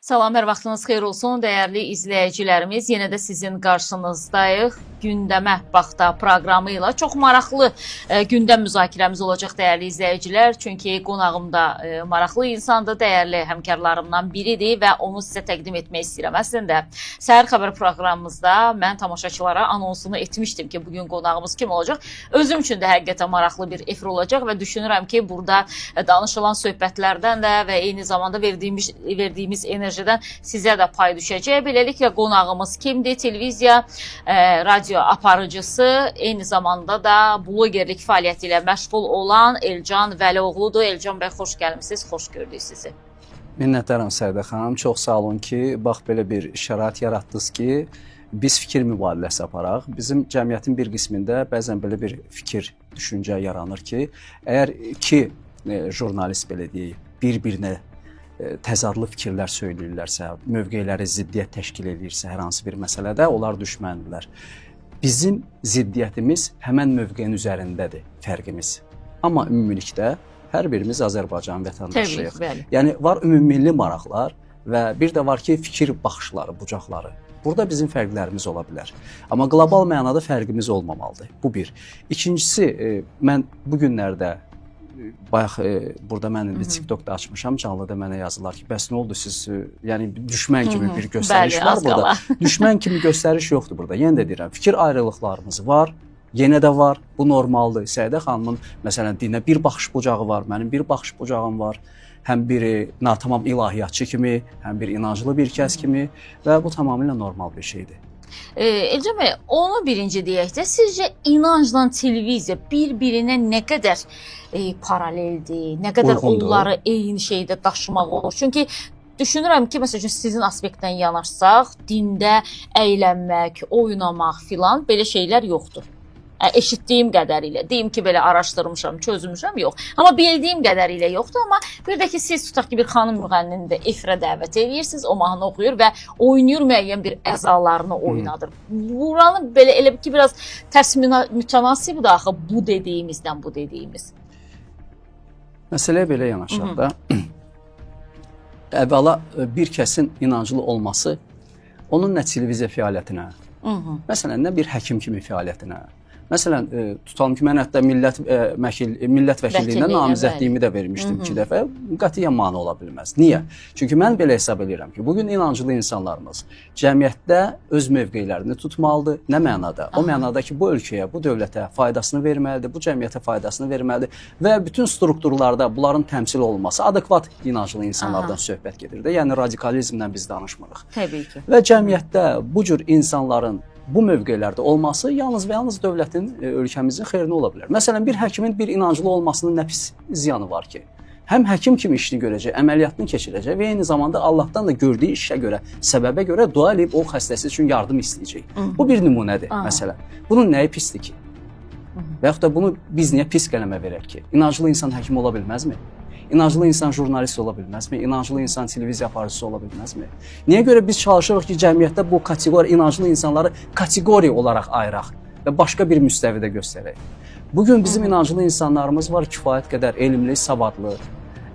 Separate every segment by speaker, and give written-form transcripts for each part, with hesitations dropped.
Speaker 1: Salam, hər vaxtınız xeyir olsun, dəyərli izləyicilərimiz. Yenə də sizin qarşınızdayıq. Gündəmə Baxda proqramı ilə çox maraqlı gündəm müzakirəmiz olacaq, dəyərli izləyicilər. Çünki qonağım da maraqlı insandır, dəyərli həmkarlarımdan biridir və onu sizə təqdim etmək istəyirəm. Əslində, Səhər xəbər proqramımızda mən tamaşaçılara anonsunu etmişdim ki, bugün qonağımız kim olacaq? Özüm üçün də həqiqətən maraqlı bir efir olacaq və düşünürəm ki, burada danışılan söhbətlərdən də və eyni zamanda verdiyimiz enerjidən sizə də pay düşəcək. Beləliklə, qonağımız kimdir? Televiziya, radio aparıcısı, eyni zamanda da blogerlik fəaliyyəti ilə məşğul olan Elcan Vəlioğludur. Elcan bəy, xoş gəlmisiniz, xoş gördük sizi.
Speaker 2: Minnətdaram Səidə xanım, çox sağ olun ki, bax belə bir şərait yaratdınız ki, biz fikir mübadiləsi aparaq. Bizim cəmiyyətin bir qismində bəzən belə bir fikir, düşüncə yaranır ki, əgər iki jurnalist belə deyək, bir-birinə təzadlı fikirlər söyləyirlərsə, mövqeləri ziddiyyət təşkil edirsə hər hansı bir məsələdə, onlar düşməndirlər. Bizim ziddiyyətimiz həmən mövqeyin üzərindədir, fərqimiz. Amma ümumilikdə hər birimiz Azərbaycan vətəndaşıyıq. Yəni, var ümumilli maraqlar və bir də var ki, fikir baxışları, bucaqları. Burada bizim fərqlərimiz ola bilər. Amma qlobal mənada fərqimiz olmamalıdır. Bu bir. İkincisi, mən bu günlərdə bayaq burada mən indi TikTokda açmışam, canlıda mənə yazırlar ki, bəs nə oldu siz, yəni düşmən kimi bir göstəriş var burada. Düşmən kimi göstəriş yoxdur burada. Yenə də deyirəm, fikir ayrılıqlarımız var, yenə də var, bu normaldır. Səidə xanımın, məsələn, dinə bir baxış bucağı var, mənim bir baxış bucağım var. Həm biri natamam ilahiyyatçı kimi, həm bir inancılı bir kəs kimi və bu tamamilə normal bir şeydir.
Speaker 1: Elcan bəy, onu birinci deyək də, sizcə inancla televiziya bir-birinə nə qədər paraleldir, nə qədər onları eyni şeydə daşımaq olur? Çünki düşünürəm ki, məsəl üçün sizin aspektdən yanaşsaq, dində əylənmək, oynamaq filan belə şeylər yoxdur. Eşitdiyim qədərilə, deyim ki, belə araşdırmışam, çözmüşəm, yox. Amma bildiyim qədərilə yoxdur, amma bir də ki, siz tutaq ki, bir xanım müğənnini də efirə dəvət edirsiniz, o mahnı oxuyur və oynayır, müəyyən bir əzalarını oynadır. Buranı belə elə ki, biraz tərs mütənasibdir axı bu dediyimizdən bu dediyimiz.
Speaker 2: Məsələyə belə yanaşaq da, əvvəla bir kəsin inancılı olması, onun nə televiziya fəaliyyətinə, məsələn, nə bir həkim kimi fəaliyyətinə, məsələn, tutalım ki, mən hətta millət vəkilliyinə namizədliyimi də vermişdim 2 dəfə, qətiyyən mane ola bilməz. Niyə? Çünki mən belə hesab edirəm ki, bugün inancılı insanlarımız cəmiyyətdə öz mövqelərini tutmalıdır. Nə mənada? O mənada ki, bu ölkəyə, bu dövlətə faydasını verməlidir, bu cəmiyyətə faydasını verməlidir və bütün strukturlarda bunların təmsil olunması adekvat inancılı insanlardan söhbət gedir də. Yəni, radikalizmdən biz danışmırıq.
Speaker 1: Təbii ki.
Speaker 2: Və cəmiyyətdə bu cür insanların bu mövqelərdə olması yalnız və yalnız dövlətin, ölkəmizin xeyrinə ola bilər. Məsələn, bir həkimin bir inancılı olmasının nə pis ziyanı var ki? Həm həkim kimi işini görəcək, əməliyyatını keçirəcək və eyni zamanda Allahdan da gördüyü işə görə, səbəbə görə dua edib o xəstəsi üçün yardım istəyəcək. Bu bir nümunədir, məsələn. Bunun nəyi pisdir ki? Və yaxud da bunu biz niyə pis qələmə verək ki? İnancılı insan həkim ola bilməzmi? İnancılı insan jurnalist ola bilməzmi? İnancılı insan televiziya aparıcısı ola bilməzmi? Niyə görə biz çalışırıq ki, cəmiyyətdə bu kateqori, inancılı insanları kateqori olaraq ayıraq və başqa bir müstəvidə göstərək? Bugün bizim inancılı insanlarımız var, kifayət qədər elmli, savadlı.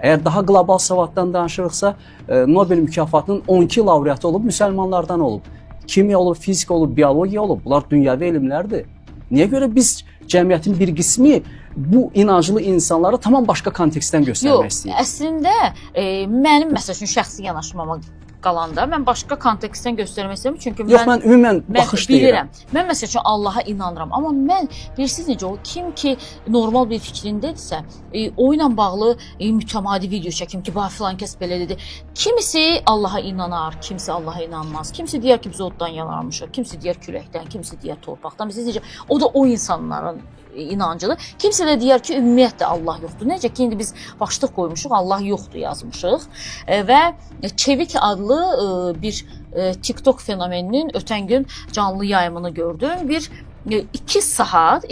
Speaker 2: Əgər daha qlobal savaddan danışırıqsa, Nobel mükafatının 12 laureatı olub, müsəlmanlardan olub. Kimya olub, fizika olub, biologiya olub. Bunlar dünyəvi elmlərdir. Niyə görə biz cəmiyyətin bir qismi bu inancılı insanları tamam başqa kontekstdən göstərmək istəyir?
Speaker 1: Yox, əslində mənim məsəl üçün şəxsi yanaşmama qalanda mən başqa kontekstdən göstərmək istəyirəm. Çünki
Speaker 2: yox, mən ümumən baxış deyirəm.
Speaker 1: Mən məsəl üçün Allaha inanıram, amma mən bilirsiniz necə o kim ki normal bir fikrindədirsə, o ilə bağlı mütəmadi video çəkim ki, bax filan kəs belə dedi. Kimisi Allaha inanar, kimisi Allaha inanmaz. Kimisi deyər ki, biz oddan yanarmışıq, kimisi deyər küləkdən, kimisi deyər torpaqdan. Bilirsiniz necə o da o insanların inancıdır. Kimsə də deyər ki, ümumiyyətlə Allah yoxdur. Necə ki, indi biz başlıq qoymuşuq, Allah yoxdur yazmışıq və Çevik adlı bir TikTok fenomeninin ötən gün canlı yayımını gördüm. Bir 2 saat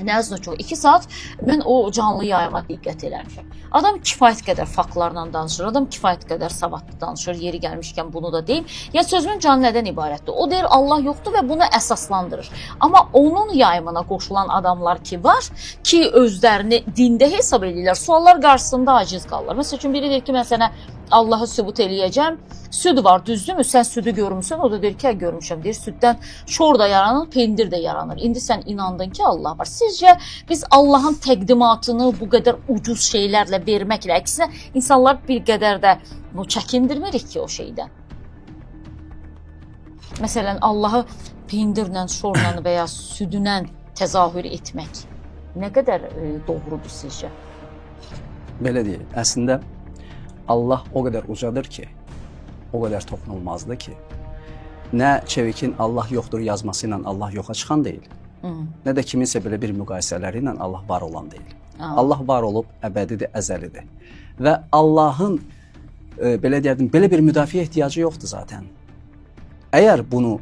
Speaker 1: nə azından çox 2 saat mən o canlı yayıma diqqət eləmişəm. Adam kifayət qədər faktlarla danışır, adam kifayət qədər savadlı danışır, yeri gəlmişkən bunu da deyim. Yəni sözümün canı nədən ibarətdir? O deyir Allah yoxdur və bunu əsaslandırır. Amma onun yayımına qoşulan adamlar ki var ki özlərini dində hesab edirlər, suallar qarşısında aciz qalırlar. Məsəl üçün biri deyir ki, mən sənə Allahı sübut eləyəcəm. Süd var, düzdürmü? Sən südü görmüsən, o da deyir ki, görmüşəm. Deyir, süddən şor da yaranır, pendir də yaranır. İndi sən inandın ki, Allah var. Sizcə biz Allahın təqdimatını bu qədər ucuz şeylərlə verməklə, əksinə insanlar bir qədər də çəkindirmirik ki o şeydən. Məsələn, Allahı pendirlə, şorla və ya südünlə təzahür etmək nə qədər doğrudur sizcə?
Speaker 2: Belə deyil. Əslində Allah o qədər ucadır ki, o qədər toxunulmazdır ki, nə Çevikin Allah yoxdur yazması ilə Allah yoxa çıxan deyil, nə də kiminsə belə bir müqayisələri ilə Allah var olan deyil. Allah var olub, əbədidir, əzəlidir. Və Allahın belə deyərdim, belə bir müdafiə ehtiyacı yoxdur zaten. Əgər bunu,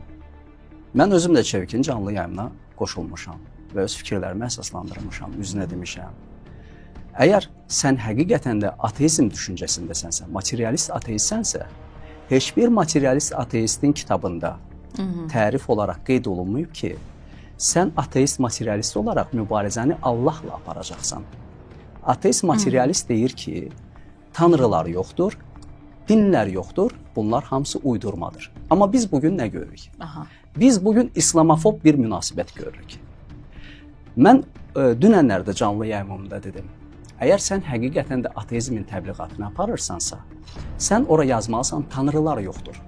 Speaker 2: mən özüm də Çevikin canlı yayımına qoşulmuşam və öz fikirlərimi əsaslandırmışam, üzünə demişəm. Əgər sən həqiqətən də ateizm düşüncəsindəsənsə, materialist ateistsənsə, heç bir materialist ateistin kitabında tərif olaraq qeyd olunmayıb ki, sən ateist materialist olaraq mübarizəni Allahla aparacaqsan. Ateist materialist deyir ki, tanrılar yoxdur, dinlər yoxdur, bunlar hamısı uydurmadır. Amma biz bugün nə görürük? Biz bugün islamofob bir münasibət görürük. Mən dünənlərdə canlı yayımımda dedim, əgər sən həqiqətən də ateizmin təbliğatını aparırsansa, sən ora yazmalısan, tanrılar yoxdur.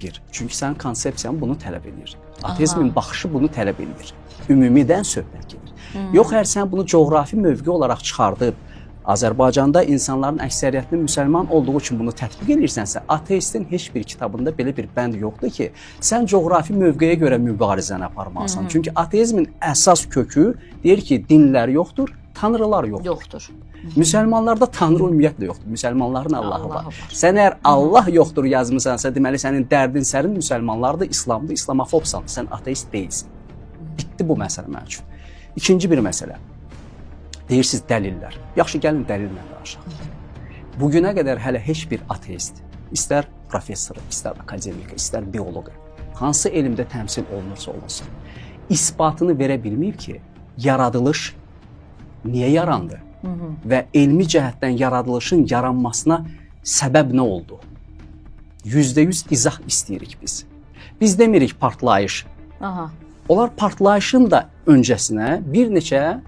Speaker 2: Bir, çünki sənin konsepsiyan bunu tələb edir. Ateizmin baxışı bunu tələb edir. Ümumidən söhbət gedir. Yox, əgər sən bunu coğrafi mövqe olaraq çıxardıb, Azərbaycanda insanların əksəriyyətinin müsəlman olduğu üçün bunu tətbiq edirsənsə, ateistin heç bir kitabında belə bir bənd yoxdur ki, sən coğrafi mövqeyə görə mübarizəni aparmalısan. Çünki ateizmin əsas kökü deyir ki, dinlər yoxdur, tanrılar yoxdur. Müsəlmanlarda tanrı ümumiyyətlə yoxdur. Müsəlmanların Allahı var. Sən əgər Allah yoxdur yazmısansa, deməli sənin dərdin sərin müsəlmanlardır, İslamdır, islamofobsan, sən ateist deyilsən. Bitdi bu məsələ mənim üçün. İkinci bir məsələ. Deyirsiniz dəlillər. Yaxşı, gəlin dəlillə danışaq. Bugünə qədər hələ heç bir ateist, istər professor, istər akademik, istər bioloq, hansı elmdə təmsil olunursa olunsun, isbatını verə bilməyib ki, yaradılış niyə yarandı və elmi cəhətdən yaradılışın yaranmasına səbəb nə oldu? %100 izah istəyirik biz. Biz demirik partlayış. Onlar partlayışın da öncəsinə bir neçə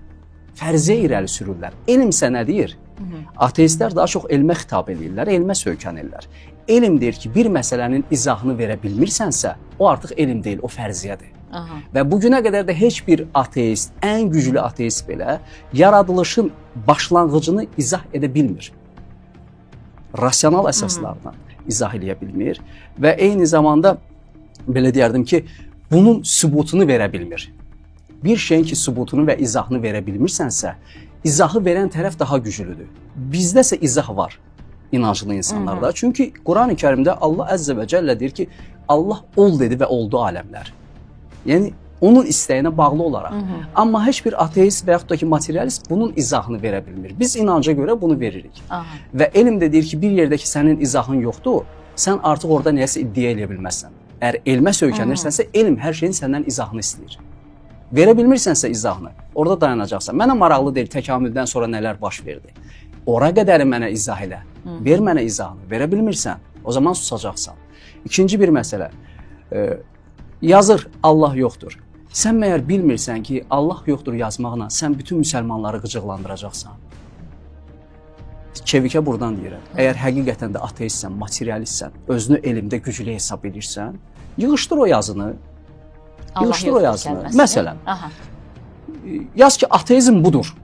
Speaker 2: fərziyyə irəli sürürlər. Elm isə nə deyir? Ateistlər daha çox elmə xitab edirlər, elmə söykənirlər. Elm deyir ki, bir məsələnin izahını verə bilmirsənsə, o artıq elm deyil, o fərziyyədir. Və bugünə qədər də heç bir ateist, ən güclü ateist belə yaradılışın başlanğıcını izah edə bilmir. Rasional əsaslarla izah edə bilmir və eyni zamanda belə deyərdim ki, bunun sübutunu verə bilmir. Bir şeyin ki, sübutunu və izahını verə bilmirsənsə, izahı verən tərəf daha güclüdür. Bizdə isə izah var inanclı insanlarda. Çünki Quran-ı Kərimdə Allah Əzzə və Cəllə deyir ki, Allah ol dedi və oldu aləmlər. Yəni, onun istəyinə bağlı olaraq. Amma heç bir ateist və yaxud da ki, materialist bunun izahını verə bilmir. Biz inanca görə bunu veririk. Və elm də deyir ki, bir yerdə ki, sənin izahın yoxdur, sən artıq orada nəyəsə iddia edə bilməzsən. Əgər elmə söykənirsənsə, elm hər şeyin səndən izahını istəyir. Verə bilmirsənsə izahını, orada dayanacaqsan. Mənə maraqlı deyil, təkamüldən sonra nələr baş verdi. Ora qədəri mənə izah elə. Ver mənə izahını. Verə bilmirsən, o zaman susacaqsan. İkinci bir məsələ. Yazır, Allah yoxdur. Sən məyər bilmirsən ki, Allah yoxdur yazmaqla sən bütün müsəlmanları qıcıqlandıracaqsan. Çevikə buradan deyirəm. Əgər həqiqətən də ateistsən, materialistsən, özünü elmdə güclü hesab edirsən, yığışdır o yazını. Yığışdır o yazını. Məsələn, yaz ki, ateizm budur.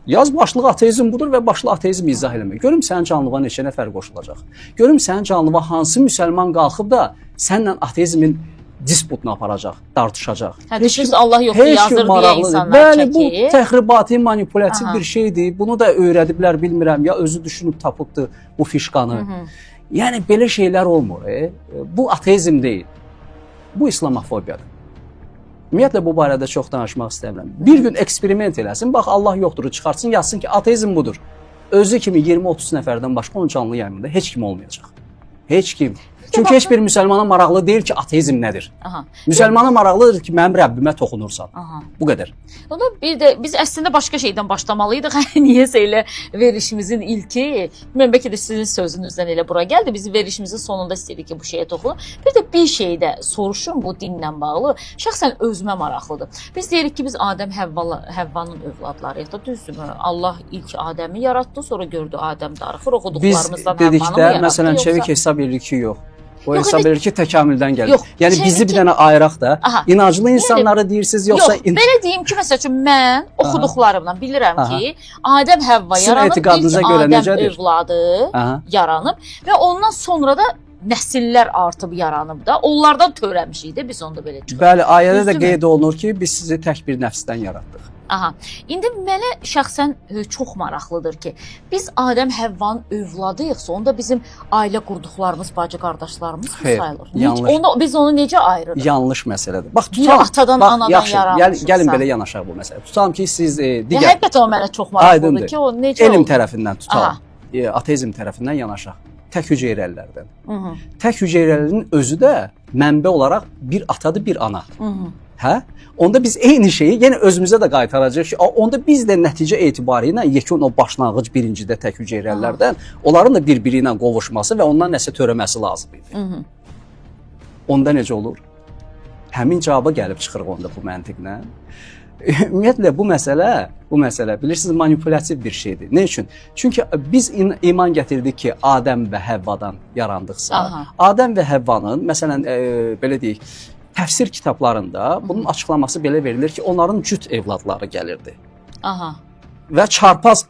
Speaker 2: Yaz başlığı ateizm budur və başlı ateizm izah eləmək. Görüm sənin canlıva neçə nəfər qoşulacaq. Görüm sənin canlıva hansı müsəlman qalxıb da sənlə ateizmin disputunu aparacaq, tartışacaq.
Speaker 1: Heç Allah yoxdur, yazır deyə insanlar çəkir. Bəli, bu
Speaker 2: təxribati, manipulativ bir şeydir. Bunu da öyrədiblər, bilmirəm, ya özü düşünüb tapıbdır bu fişqanı. Yəni, belə şeylər olmur. Bu ateizm deyil. Bu islamofobiyadır. Ümumiyyətlə, bu barədə çox danışmaq istəmirəm. Bir gün eksperiment eləsin, bax, Allah yoxduru çıxartsın, yazsın ki, ateizm budur. Özü kimi 20-30 nəfərdən başqa onun canlı yayımında heç kim olmayacaq. Heç kim. Çünki heç bir müsəlmana maraqlı deyil ki, ateizm nədir.
Speaker 1: Aha.
Speaker 2: Müsəlmana maraqlıdır ki, mənim Rəbbimə toxunursan.
Speaker 1: Aha.
Speaker 2: Bu qədər.
Speaker 1: Onda bir də biz əslində başqa şeydən başlamalıydıq. Niyəsə elə verilişimizin ilki, mən bəlkə də sizin sözünüzdən elə bura gəldi. Biz verilişimizin sonunda istədik ki, bu şeyə toxunaq. Bir də bir şey də soruşum bu dinlə bağlı. Şəxsən özümə maraqlıdır. Biz deyirik ki, biz Adəm Həvvanın övladlarıyıq da, düzdürmü? Allah ilk Adəmi yaratdı, sonra gördü Adəm darıxır, oxuduqlarımızdan
Speaker 2: Biz dedikdə,
Speaker 1: Həvvanı mı yaratdı?
Speaker 2: məsələn,
Speaker 1: Yoxsa...
Speaker 2: çevik hesab edirik ki, yox. O
Speaker 1: Yox,
Speaker 2: hesab edir ki, təkamüldən gəlir.
Speaker 1: Yox,
Speaker 2: Yəni bizi bir dənə ayıraq da,
Speaker 1: Aha.
Speaker 2: inanclı insanları deyirsiniz, yoxsa...
Speaker 1: Yox, belə deyim ki, məsəl üçün mən oxuduqlarımdan bilirəm ki, Adəm Həvva
Speaker 2: Sizin
Speaker 1: yaranıb,
Speaker 2: etiqadınıza
Speaker 1: ilk
Speaker 2: görə
Speaker 1: Adəm
Speaker 2: necədir?
Speaker 1: övladı
Speaker 2: Aha.
Speaker 1: yaranıb və ondan sonra da nəsillər artıb yaranıb da, onlardan törəmişik də biz onda belə çıxır.
Speaker 2: Bəli, ayədə də
Speaker 1: Düzdürmü?
Speaker 2: qeyd olunur ki, biz sizi tək bir nəfsdən yaratdıq.
Speaker 1: Aha. İndi mənə şəxsən çox maraqlıdır ki, biz Adəm Həvvanın övladıyıqsa, onda bizim ailə qurduqlarımız, bacı qardaşlarımız mı
Speaker 2: Xeyr,
Speaker 1: sayılır?
Speaker 2: yanlış.
Speaker 1: Biz onu necə ayırırıq?
Speaker 2: Yanlış məsələdir. Bax,
Speaker 1: Bir atadan, anadan
Speaker 2: yaxşı,
Speaker 1: yaranmışıqsa.
Speaker 2: gəlin belə yanaşaq bu məsələ. Tutalım ki, siz
Speaker 1: Ya,
Speaker 2: digər
Speaker 1: həqiqətən o mənə çox maraqlıdır
Speaker 2: Aydındır.
Speaker 1: ki, o necə
Speaker 2: elm
Speaker 1: olur?
Speaker 2: tərəfindən tutalım, ateizm tərəfindən yanaşaq. Tək hüceyrəlilərdən.
Speaker 1: Hı-hı.
Speaker 2: Tək hüceyrəlinin özü də mənbə olaraq bir atadır, bir ana.
Speaker 1: Hı-hı.
Speaker 2: Hə? Onda biz eyni şeyi yenə özümüzə də qaytaracağıq ki, onda biz də nəticə etibarilə yekun o başlanğıc birincidə tək hüceyrəlilərdən onların da bir-biri ilə qovuşması və ondan nəsə törəməsi lazım idi.
Speaker 1: Hı-hı.
Speaker 2: Onda necə olur? Həmin cavaba gəlib çıxırıq onda bu məntiqlə. Ümumiyyətlə bu məsələ bilirsiniz manipulyasiv bir şeydir. Nə üçün? Çünki biz iman gətirdik ki, Adəm və Həvvadan yarandıqsa,
Speaker 1: Aha.
Speaker 2: Adəm və Həvvanın məsələn belə deyək, təfsir kitablarında bunun açıqlaması belə verilir ki, onların cüt evladları gəlirdi.
Speaker 1: Aha.
Speaker 2: Və çarpaz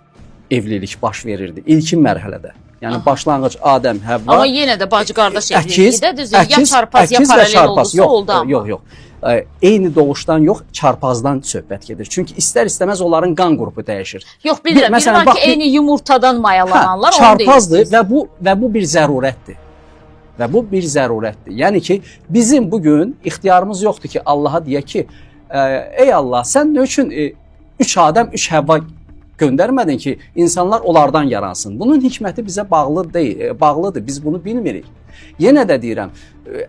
Speaker 2: evlilik baş verirdi ilkin mərhələdə. Yəni
Speaker 1: Aha.
Speaker 2: başlanğıc Adəm, Həvva.
Speaker 1: Amma yenə də bacı qardaş evliliyi də düzdür. Ya çarpaz, ya
Speaker 2: əkiz və
Speaker 1: paralel
Speaker 2: çarpaz.
Speaker 1: oldusa oldu amma.
Speaker 2: Yox. Eyni doğuşdan yox, çarpazdan söhbət gedir. Çünki istər-istəməz onların qan qrupu dəyişir.
Speaker 1: Yox, bilirəm.
Speaker 2: Məsələn,
Speaker 1: Bilirəm
Speaker 2: bax,
Speaker 1: ki, eyni yumurtadan mayalananlar onu
Speaker 2: çarpazdır
Speaker 1: deyirsiniz.
Speaker 2: və bu bir zərurətdir. Və bu bir zərurətdir. Yəni ki, bizim bu gün ixtiyarımız yoxdur ki, Allaha deyək ki, ey Allah, sən nə üçün 3 Adəm, 3 Həvva göndərmədin ki, insanlar onlardan yaransın. Bunun hikməti bizə bağlıdır. Biz bunu bilmirik. Yenə də deyirəm,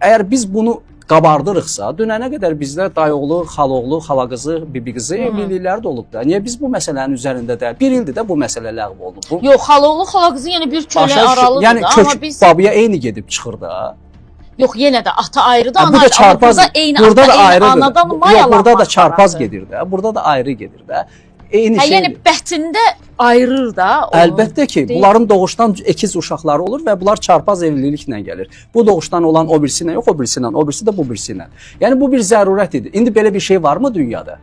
Speaker 2: əgər biz bunu qabardırıqsa, dünənə qədər bizdə dayıoğlu, xaloğlu, xalaqızı, bibiqızı evlilikləri də olub da. Niyə biz bu məsələnin üzərində də 1 ildir də bu məsələ ləğv olunub?
Speaker 1: Yox, xaloğlu, xalaqızı yenə bir kölə aralıdır
Speaker 2: yəni,
Speaker 1: da, amma biz
Speaker 2: babaya eyni gedib çıxır da.
Speaker 1: Yox, yenə də ata ayrıdır, ana
Speaker 2: Bu da çarpaz.
Speaker 1: burada eyni
Speaker 2: burada
Speaker 1: ata,
Speaker 2: da
Speaker 1: eyni
Speaker 2: ayrıdır.
Speaker 1: anadan
Speaker 2: Yox,
Speaker 1: mayalanmaq.
Speaker 2: burada da çarpaz gedir də. Burada da ayrı gedir də. Eyni şey.
Speaker 1: Yəni bətində ayırır da.
Speaker 2: Əlbəttə ki, bunların doğuşdan əkiz uşaqları olur və bunlar çarpaz evliliklə gəlir. Bu doğuşdan olan o birisi ilə yox, o birisi ilə, o birisi də bu birisi ilə. Yəni bu bir zərurət idi. İndi belə bir şey varmı dünyada?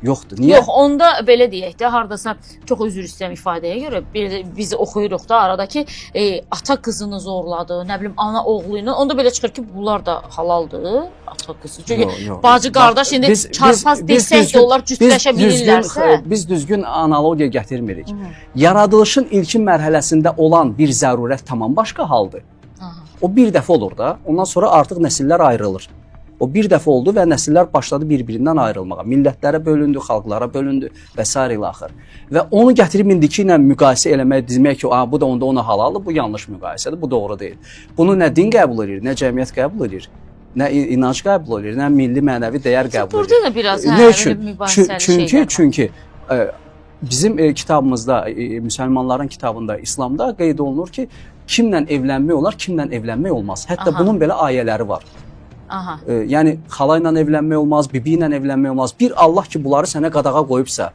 Speaker 2: Yoxdur. Niyə?
Speaker 1: Yox, onda belə deyək də, hardasa çox üzr istəyirəm ifadəyə görə, biz oxuyuruq da aradakı ata qızını zorladı, nə bilim ana oğlu ilə. Onda belə çıxır ki, bunlar da halaldır, ata qızı. Çünki bacı qardaş indi çarpaz desək də onlar cütləşə bilirlərsə.
Speaker 2: Biz düzgün analogiya gətirmirik. Yaradılışın ilkin mərhələsində olan bir zərurət tamam başqa haldır. O bir dəfə olur da, ondan sonra artıq nəsillər ayrılır. O bir dəfə oldu və nəsillər başladı bir-birindən ayrılmağa. Millətlərə bölündü, xalqlara bölündü və s. ilə axır. Və onu gətirib indiki ilə müqayisə eləmək, demək ki, bu da onda ona halaldır, bu yanlış müqayisədir, bu doğru deyil. Bunu nə din qəbul edir, nə cəmiyyət qəbul edir, nə inanc qəbul edir, nə milli mənəvi dəyər qəbul edir.
Speaker 1: Burada da biraz mübahisəli şeylər var.
Speaker 2: Çünki bizim kitabımızda, müsəlmanların kitabında, İslamda qeyd olunur ki, kimlə evlənmək olar, kimlə evlənmək olmaz. Hətta bunun belə ayələri var.
Speaker 1: Aha.
Speaker 2: Yəni xala ilə evlənmək olmaz, bibi ilə evlənmək olmaz. Bir Allah ki, bunları sənə qadağa qoyubsa,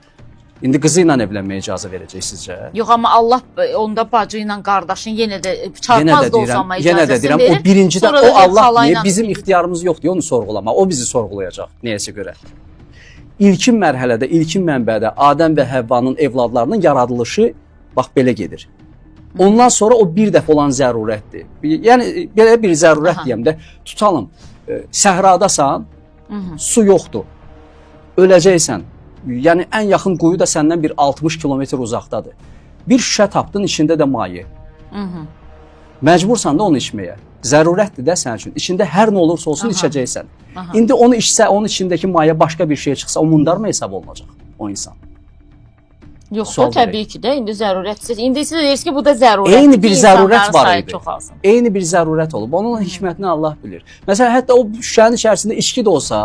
Speaker 2: indi qızı ilə evlənməyə icazə verəcək sizcə?
Speaker 1: Yox, amma Allah onda bacı ilə qardaşın yenə də çarpaz da olsama icazəsini verir.
Speaker 2: O birincidən o Allah niyə bizim ixtiyarımız yoxdur onu sorğulamaq. O bizi sorğulayacaq nəyəsə görə. İlkin mərhələdə, ilkin mənbədə Adəm və Həvvanın evladlarının yaradılışı bax belə gedir. Ondan sonra o bir dəfə olan zərurətdir. Yəni belə bir zərurət deyəm də tutalım. Səhradasan, su yoxdur, öləcəksən, yəni ən yaxın quyu da səndən bir 60 kilometr uzaqdadır. Bir şüşə tapdın, içində də maye. Məcbursan da onu içməyə. Zərurətdir də sənin üçün. İçində hər nə olursa olsun içəcəksən. İndi onu içsə, onun içindəki maye başqa bir şey çıxsa, o mundar mı hesab olunacaq o insan?
Speaker 1: Yox,
Speaker 2: Sual
Speaker 1: təbii ki də, indi zərurətsiz. İndi siz deyirsiniz ki, bu da zərurətdir.
Speaker 2: Eyni bir zərurət var
Speaker 1: sayı
Speaker 2: idi.
Speaker 1: çox azdır.
Speaker 2: Eyni bir zərurət olub. Onun hikmətini Allah bilir. Məsələn, hətta o şüşənin içərisində içki də olsa,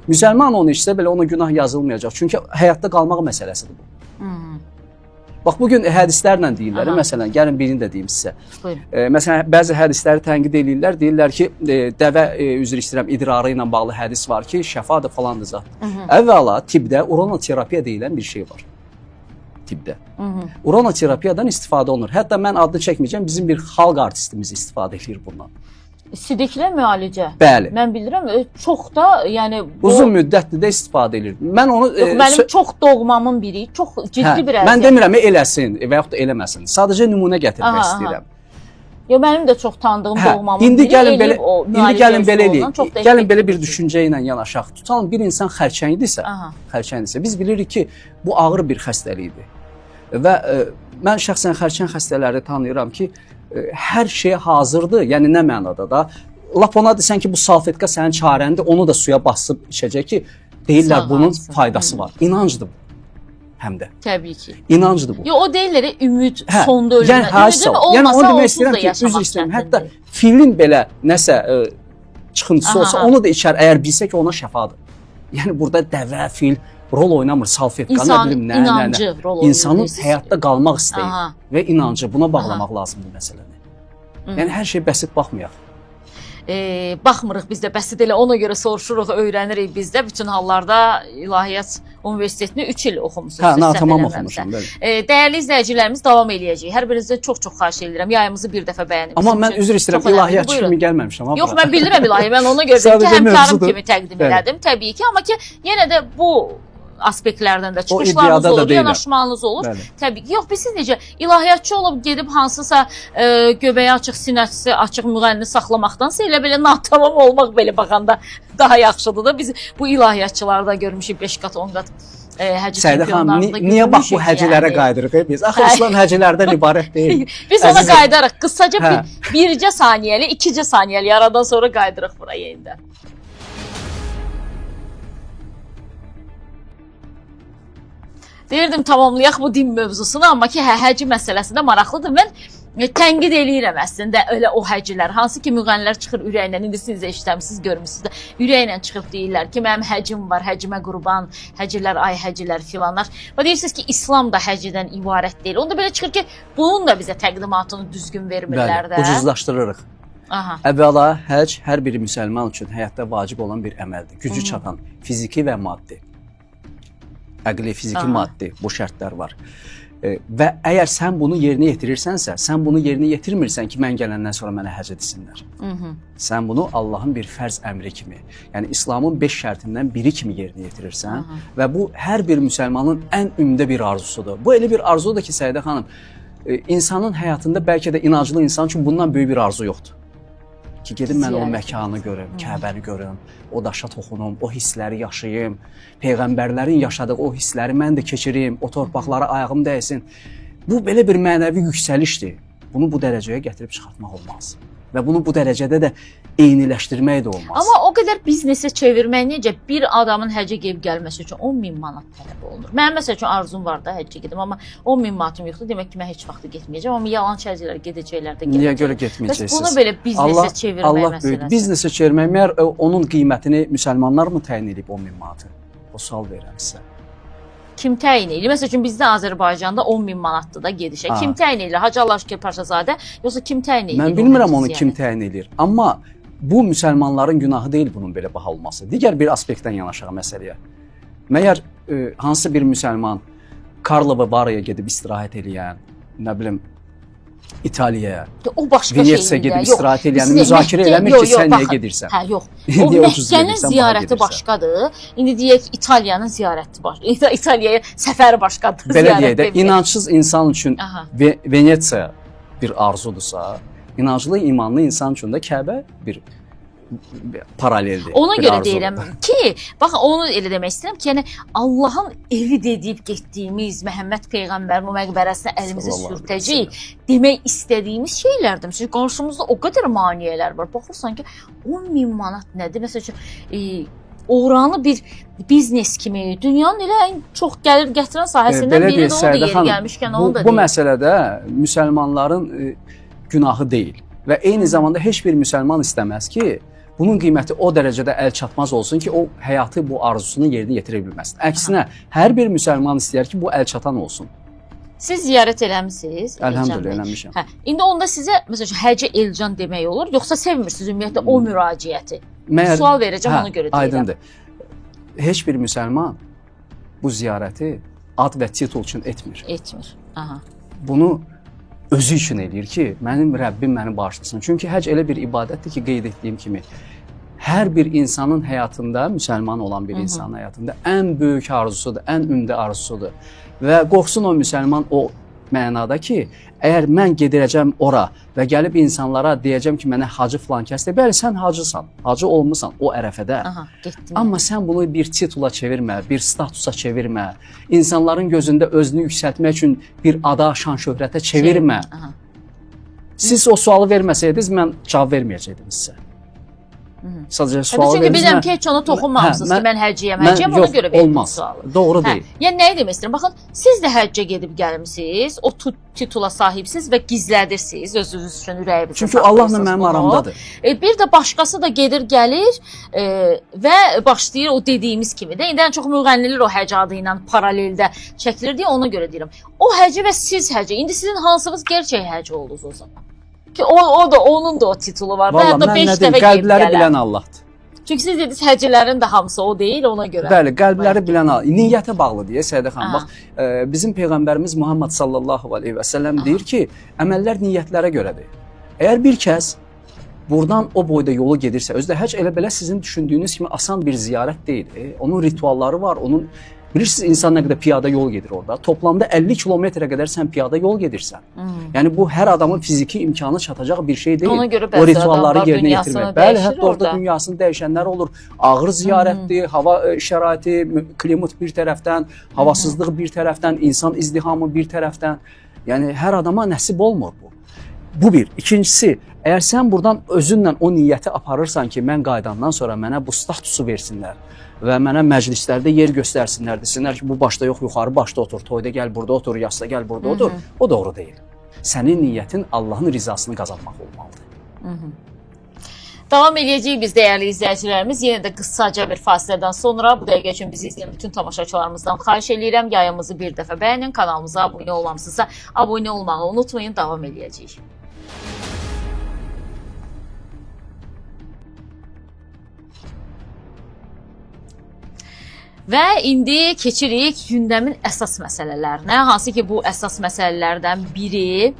Speaker 2: müsəlman onu içsə belə ona günah yazılmayacaq. Çünki həyatda qalmaq məsələsidir bu. Bax, bugün hədislərlə deyirlər. Məsələn, gəlin birini də deyim sizə. Məsələn, bəzi hədisləri tənqid edirlər. Deyirlər ki, dəvə, üzr istəyirəm, idrarı ilə bağlı hədis var ki, şəfadır falandır zat. Əvvəla, tibbdə uronoterapiya deyilən bir şey var. Tibbdə. Uronoterapiyadan istifadə olunur. Hətta mən adını çəkməyəcəm, bizim bir xalq artistimiz istifadə edir bundan.
Speaker 1: Sidiklə müalicə.
Speaker 2: Bəli.
Speaker 1: Mən bilirəm, çox da, yəni
Speaker 2: uzun müddətli də istifadə edir. Mən onu
Speaker 1: mənim çox doğmamın biri, çox ciddi bir əziyyət.
Speaker 2: Mən demirəm eləsin və yaxud da eləməsin. Sadəcə nümunə gətirmək istəyirəm.
Speaker 1: Yo, mənim də çox tanıdığım doğmamın
Speaker 2: indi
Speaker 1: biri eləyib o
Speaker 2: gəlin belə eləyək. Gəlin belə bir düşüncə ilə yanaşaq. Tutalım bir insan xərçəngdirsə, biz bilirik ki, bu ağır bir xəstəlikdir. Və mən şəxsən xərçəng xəstələri tanıyıram ki, hər şeyə hazırdır. Yəni nə mənada da? Lap ona desən ki, bu salfetka sənin çarəndir, onu da suya basıb içəcək ki, deyirlər bunun faydası var. İnancdır bu. Həm də.
Speaker 1: Təbii ki.
Speaker 2: İnancdır bu.
Speaker 1: Yo, o deyirlər ümid sonda ölümə.
Speaker 2: Ümid olmasa onsuz da yaşamaq istəyirəm. Hətta filin belə nəsə çıxıntısı olsa, onu da içər əgər bilsə ki, ona şəfadır. Yəni burada dəvə, fil rol oynamır, salfetka, nə bilim, nə. İnsanın həyatda qalmaq istəyi və inancı, buna bağlamaq lazımdır məsələni. Yəni hər şey bəsit baxmayaq.
Speaker 1: Baxmırıq biz də bəsit elə, ona görə soruşuruq, öyrənirik biz də. Bütün hallarda İlahiyyat Universitetini 3 il oxumusunuz.
Speaker 2: Hə, tamam oxumuşum.
Speaker 1: Dəyərli izləyicilərimiz davam eləyəcək. Hər birinizə çox-çox xahiş edirəm. Yayımızı bir dəfə bəyənin.
Speaker 2: Amma mən üzr istəyirəm, İlahiyyatçı kimi gəlməmişəm.
Speaker 1: Yox, mən bilirəm İlahiyyə. Mən ona görə ki, həmkarım kimi təqdim elədim. Təbii ki, amma ki, yenə də bu aspektlərdən də çıxışlarınız olur, yanaşmanız olur. Təbii ki, yox, biz siz necə ilahiyyatçı olub gedib hansısa göbəyi açıq, sinəsi açıq müğənni saxlamaqdansa elə belə natamam olmaq belə baxanda daha yaxşıdır da. Biz bu ilahiyyatçılarda görmüşük 5 qat, 10 qat həcc çempionlarında görmüşük.
Speaker 2: Niyə bax bu həccilərə qaydırıq biz? Axı İslam həccilərdən ibarət deyil.
Speaker 1: Biz ona qaydarıq. Qısaca bircə saniyəli, ikicə saniyəli aradan sonra qaydırıq bura yenidən. Deyirdim tamamlayaq bu din mövzusunu, amma ki, həcc məsələsi də maraqlıdır. Mən tənqid eləyirəm əslində elə o həcclər. Hansı ki, müğənnilər çıxır ürəklə, indi siz də işləmişsiniz, görmüşsünüz də, ürəklə çıxıb deyirlər ki, mənim həccim var, həccimə qurban, həcclər, ay həcclər filanlar. Və deyirsiniz ki, İslam da həccidən ibarət deyil. Onda belə çıxır ki, bunun da bizə təqdimatını düzgün vermirlər də.
Speaker 2: Bəli, ucuzlaşdırırıq. Əvvəla, həcc hər bir müsəlman üçün həyatda vacib olan bir əməldir. Gücü çatan, fiziki və maddi. Əqli, fiziki, maddi bu şərtlər var. Və əgər sən bunu yerinə yetirirsənsə, sən bunu yerinə yetirmirsən ki, mən gələndən sonra mənə həcc etsinlər. Sən bunu Allahın bir fərz əmri kimi, yəni İslamın 5 şərtindən biri kimi yerinə yetirirsən və bu hər bir müsəlmanın ən ümdə bir arzusudur. Bu elə bir arzudur ki, Səidə xanım, insanın həyatında bəlkə də inanclı insan üçün bundan böyük bir arzu yoxdur. Ki, gedim mən o məkanı görüm, Kəbəni görüm, o daşa toxunum, o hissləri yaşayım, peyğəmbərlərin yaşadığı o hissləri mən də keçirim, o torpaqlara ayağım dəysin. Bu belə bir mənəvi yüksəlişdir. Bunu bu dərəcəyə gətirib çıxartmaq olmaz. Və bunu bu dərəcədə də eyniləşdirmək də olmaz.
Speaker 1: Amma o qədər biznesə çevirmək necə? Bir adamın həccə gedib gəlməsi üçün 10.000 manat tələb olunur. Mənim məsəl üçün arzum var da həccə gedim, amma 10.000 manatım yoxdur. Demək ki, mən heç vaxt getməyəcəm, amma yalan şəhərlər gedəcəklər də gedəcəklər.
Speaker 2: Niyə görə getməyəcəksiniz?
Speaker 1: Bəs bunu belə biznesə çevirmək məsələsi.
Speaker 2: Biznesə çevirmək, məyər onun qiymətini müsəlmanlar mı təyin edib 10.000 manatı? O sual verirəm sizə.
Speaker 1: Kim təyin edir? Məsəl üçün bizdə Azərbaycanda 10.000 manatdır da gedişə. Kim təyin edir? Hacı Allah şükür Paşazadə, yoxsa kim təyin edir?
Speaker 2: Mən bilmirəm onu kim təyin edir. Amma bu müsəlmanların günahı deyil bunun belə baha olması. Digər bir aspektdən yanaşaq məsələyə. Məyər hansı bir müsəlman Karlova Varaya gedib istirahət eləyən, nə bilim, İtaliyaya, Venesiya gedib istirahət eləyən, müzakirə eləmir ki, sən niyə gedirsən?
Speaker 1: Hə, yox. O Məkkənin ziyarəti başqadır. İndi deyək ki, İtaliyanın ziyarəti başqadır. İtaliyaya səfəri başqadır.
Speaker 2: Belə deyək də, inançsız insan üçün Venesiya bir arzudursa, inanclı, imanlı insan üçün də Kəbə bir paraleldir.
Speaker 1: Ona görə deyirəm ki, bax onu elə demək istəyirəm ki, yəni Allahın evi dedib getdiyimiz Məhəmməd Peyğəmbərin o məqbərəsinə əlimizi sürtəcəyik demək istədiyimiz şeylərdir. Çünki qarşımızda o qədər maneələr var. Baxırsan ki, 10.000 manat nədir? Məsəl üçün oranı bir biznes kimi, dünyanın elə ən çox gəlir gətirən sahəsindən biri də odur, yeri gəlmişkən onu da
Speaker 2: bu məsələdə müsəlmanların günahı deyil və eyni zamanda heç bir müsəlman istəməz ki, bunun qiyməti o dərəcədə əl çatmaz olsun ki, o həyatı bu arzusunu yerinə yetirə bilməsin. Əksinə, hər bir müsəlman istəyər ki, bu əl çatan olsun.
Speaker 1: Siz ziyarət eləmisiniz?
Speaker 2: Əlhəmdülillah, eləmişəm.
Speaker 1: Hə, indi onda sizə məsələn Həcə Elcan demək olur, yoxsa sevmirsiniz ümumiyyətlə o müraciəti? Sual verəcəm, ona görə deyirəm.
Speaker 2: Aydındır. Heç bir müsəlman bu ziyarəti ad və titul üçün etmir.
Speaker 1: Etmir. Aha.
Speaker 2: Bunu özü üçün eləyir ki, mənim Rəbbim məni bağışlasın. Çünki həcc elə bir ibadətdir ki, qeyd etdiyim kimi, hər bir insanın həyatında, müsəlman olan bir insanın həyatında ən böyük arzusudur, ən ümdə arzusudur. Və qorxsun o müsəlman o mənada ki, əgər mən gedirəcəm ora və gəlib insanlara deyəcəm ki, mənə hacı filan kəsdir. Bəli, sən hacısan, hacı olmusan o ərəfədə.
Speaker 1: Aha, getdim.
Speaker 2: Amma sən bunu bir titula çevirmə, bir statusa çevirmə. İnsanların gözündə özünü yüksəltmək üçün bir ada, şan, şöhrətə çevirmə.
Speaker 1: Aha.
Speaker 2: Siz o sualı verməsəydiniz, mən cavab verməyəcəkdim sizə. Sadəcə sualı
Speaker 1: çünki bilirəm ki, heç ona toxunmamışsınız ki, mən həcciyəm, ona görə verdim sualı.
Speaker 2: Doğru deyil.
Speaker 1: Yəni nəyi demək istəyirəm? Baxın, siz də həccə gedib gəlmisiniz, o titula sahibsiniz və gizlədirsiniz özünüz üçün ürəyinizə.
Speaker 2: Çünki Allahla mənim aramdadır.
Speaker 1: Bir də başqası da gedir, gəlir və başlayır o dediyimiz kimi də. İndi ən çox müğənnilər o həcc adı ilə paraleldə çəkilir deyə ona görə deyirəm. O həcci və siz həcci. İndi sizin hansınız gerçək həcc oldunuz o zaman? Ki o da onun da o titulu var.
Speaker 2: Valla mən nə deyim, qəlbləri bilən Allahdır.
Speaker 1: Çünki siz dediniz həccilərin də hamısı o deyil, ona görə.
Speaker 2: Bəli, qəlbləri bilən Allah. Niyyətə bağlı deyə Səidə xanım. Bax, bizim peyğəmbərimiz Muhammed sallallahu əleyhi və səlləm deyir ki, əməllər niyyətlərə görədir. Əgər bir kəs buradan o boyda yolu gedirsə, özdə həcc elə belə sizin düşündüyünüz kimi asan bir ziyarət deyil. Onun ritualları var, onun bilirsiniz insan nə qədər piyada yol gedir orada. Toplamda 50 kilometrə qədər sən piyada yol gedirsən. Yəni bu hər adamın fiziki imkanı çatacaq bir şey deyil.
Speaker 1: Ona görə
Speaker 2: o ritualları yerinə yetirmək. Bəli, hətta orada dünyasını dəyişənlər olur. Ağır ziyarətdir, hava şəraiti, klimat bir tərəfdən, havasızlıq bir tərəfdən, insan izdihamı bir tərəfdən. Yəni hər adama nəsib olmur bu. Bu bir. İkincisi, əgər sən buradan özünlə o niyyəti aparırsan ki, mən qayıdandan sonra mənə bu statusu versinlər və mənə məclislərdə yer göstərsinlər, desinlər ki, bu başda yox, yuxarı başda otur, toyda gəl burada otur, yasda gəl burada otur. O doğru deyil. Sənin niyyətin Allahın rizasını qazanmaq olmalıdır.
Speaker 1: Davam edəcəyik biz dəyərli izləyicilərimiz. Yenə də qısaca bir fasilədən sonra bu dəqiqə üçün bizi izləyən bütün tamaşaçılarımızdan xahiş edirəm. Yayımızı bir dəfə bəyənin, kanalımıza abunə olmamısınızsa abunə olmağı unutmayın. Davam edəcəyik. Və indi keçirik gündəmin əsas məsələlərinə. Hansı ki, bu əsas məsələlərdən biri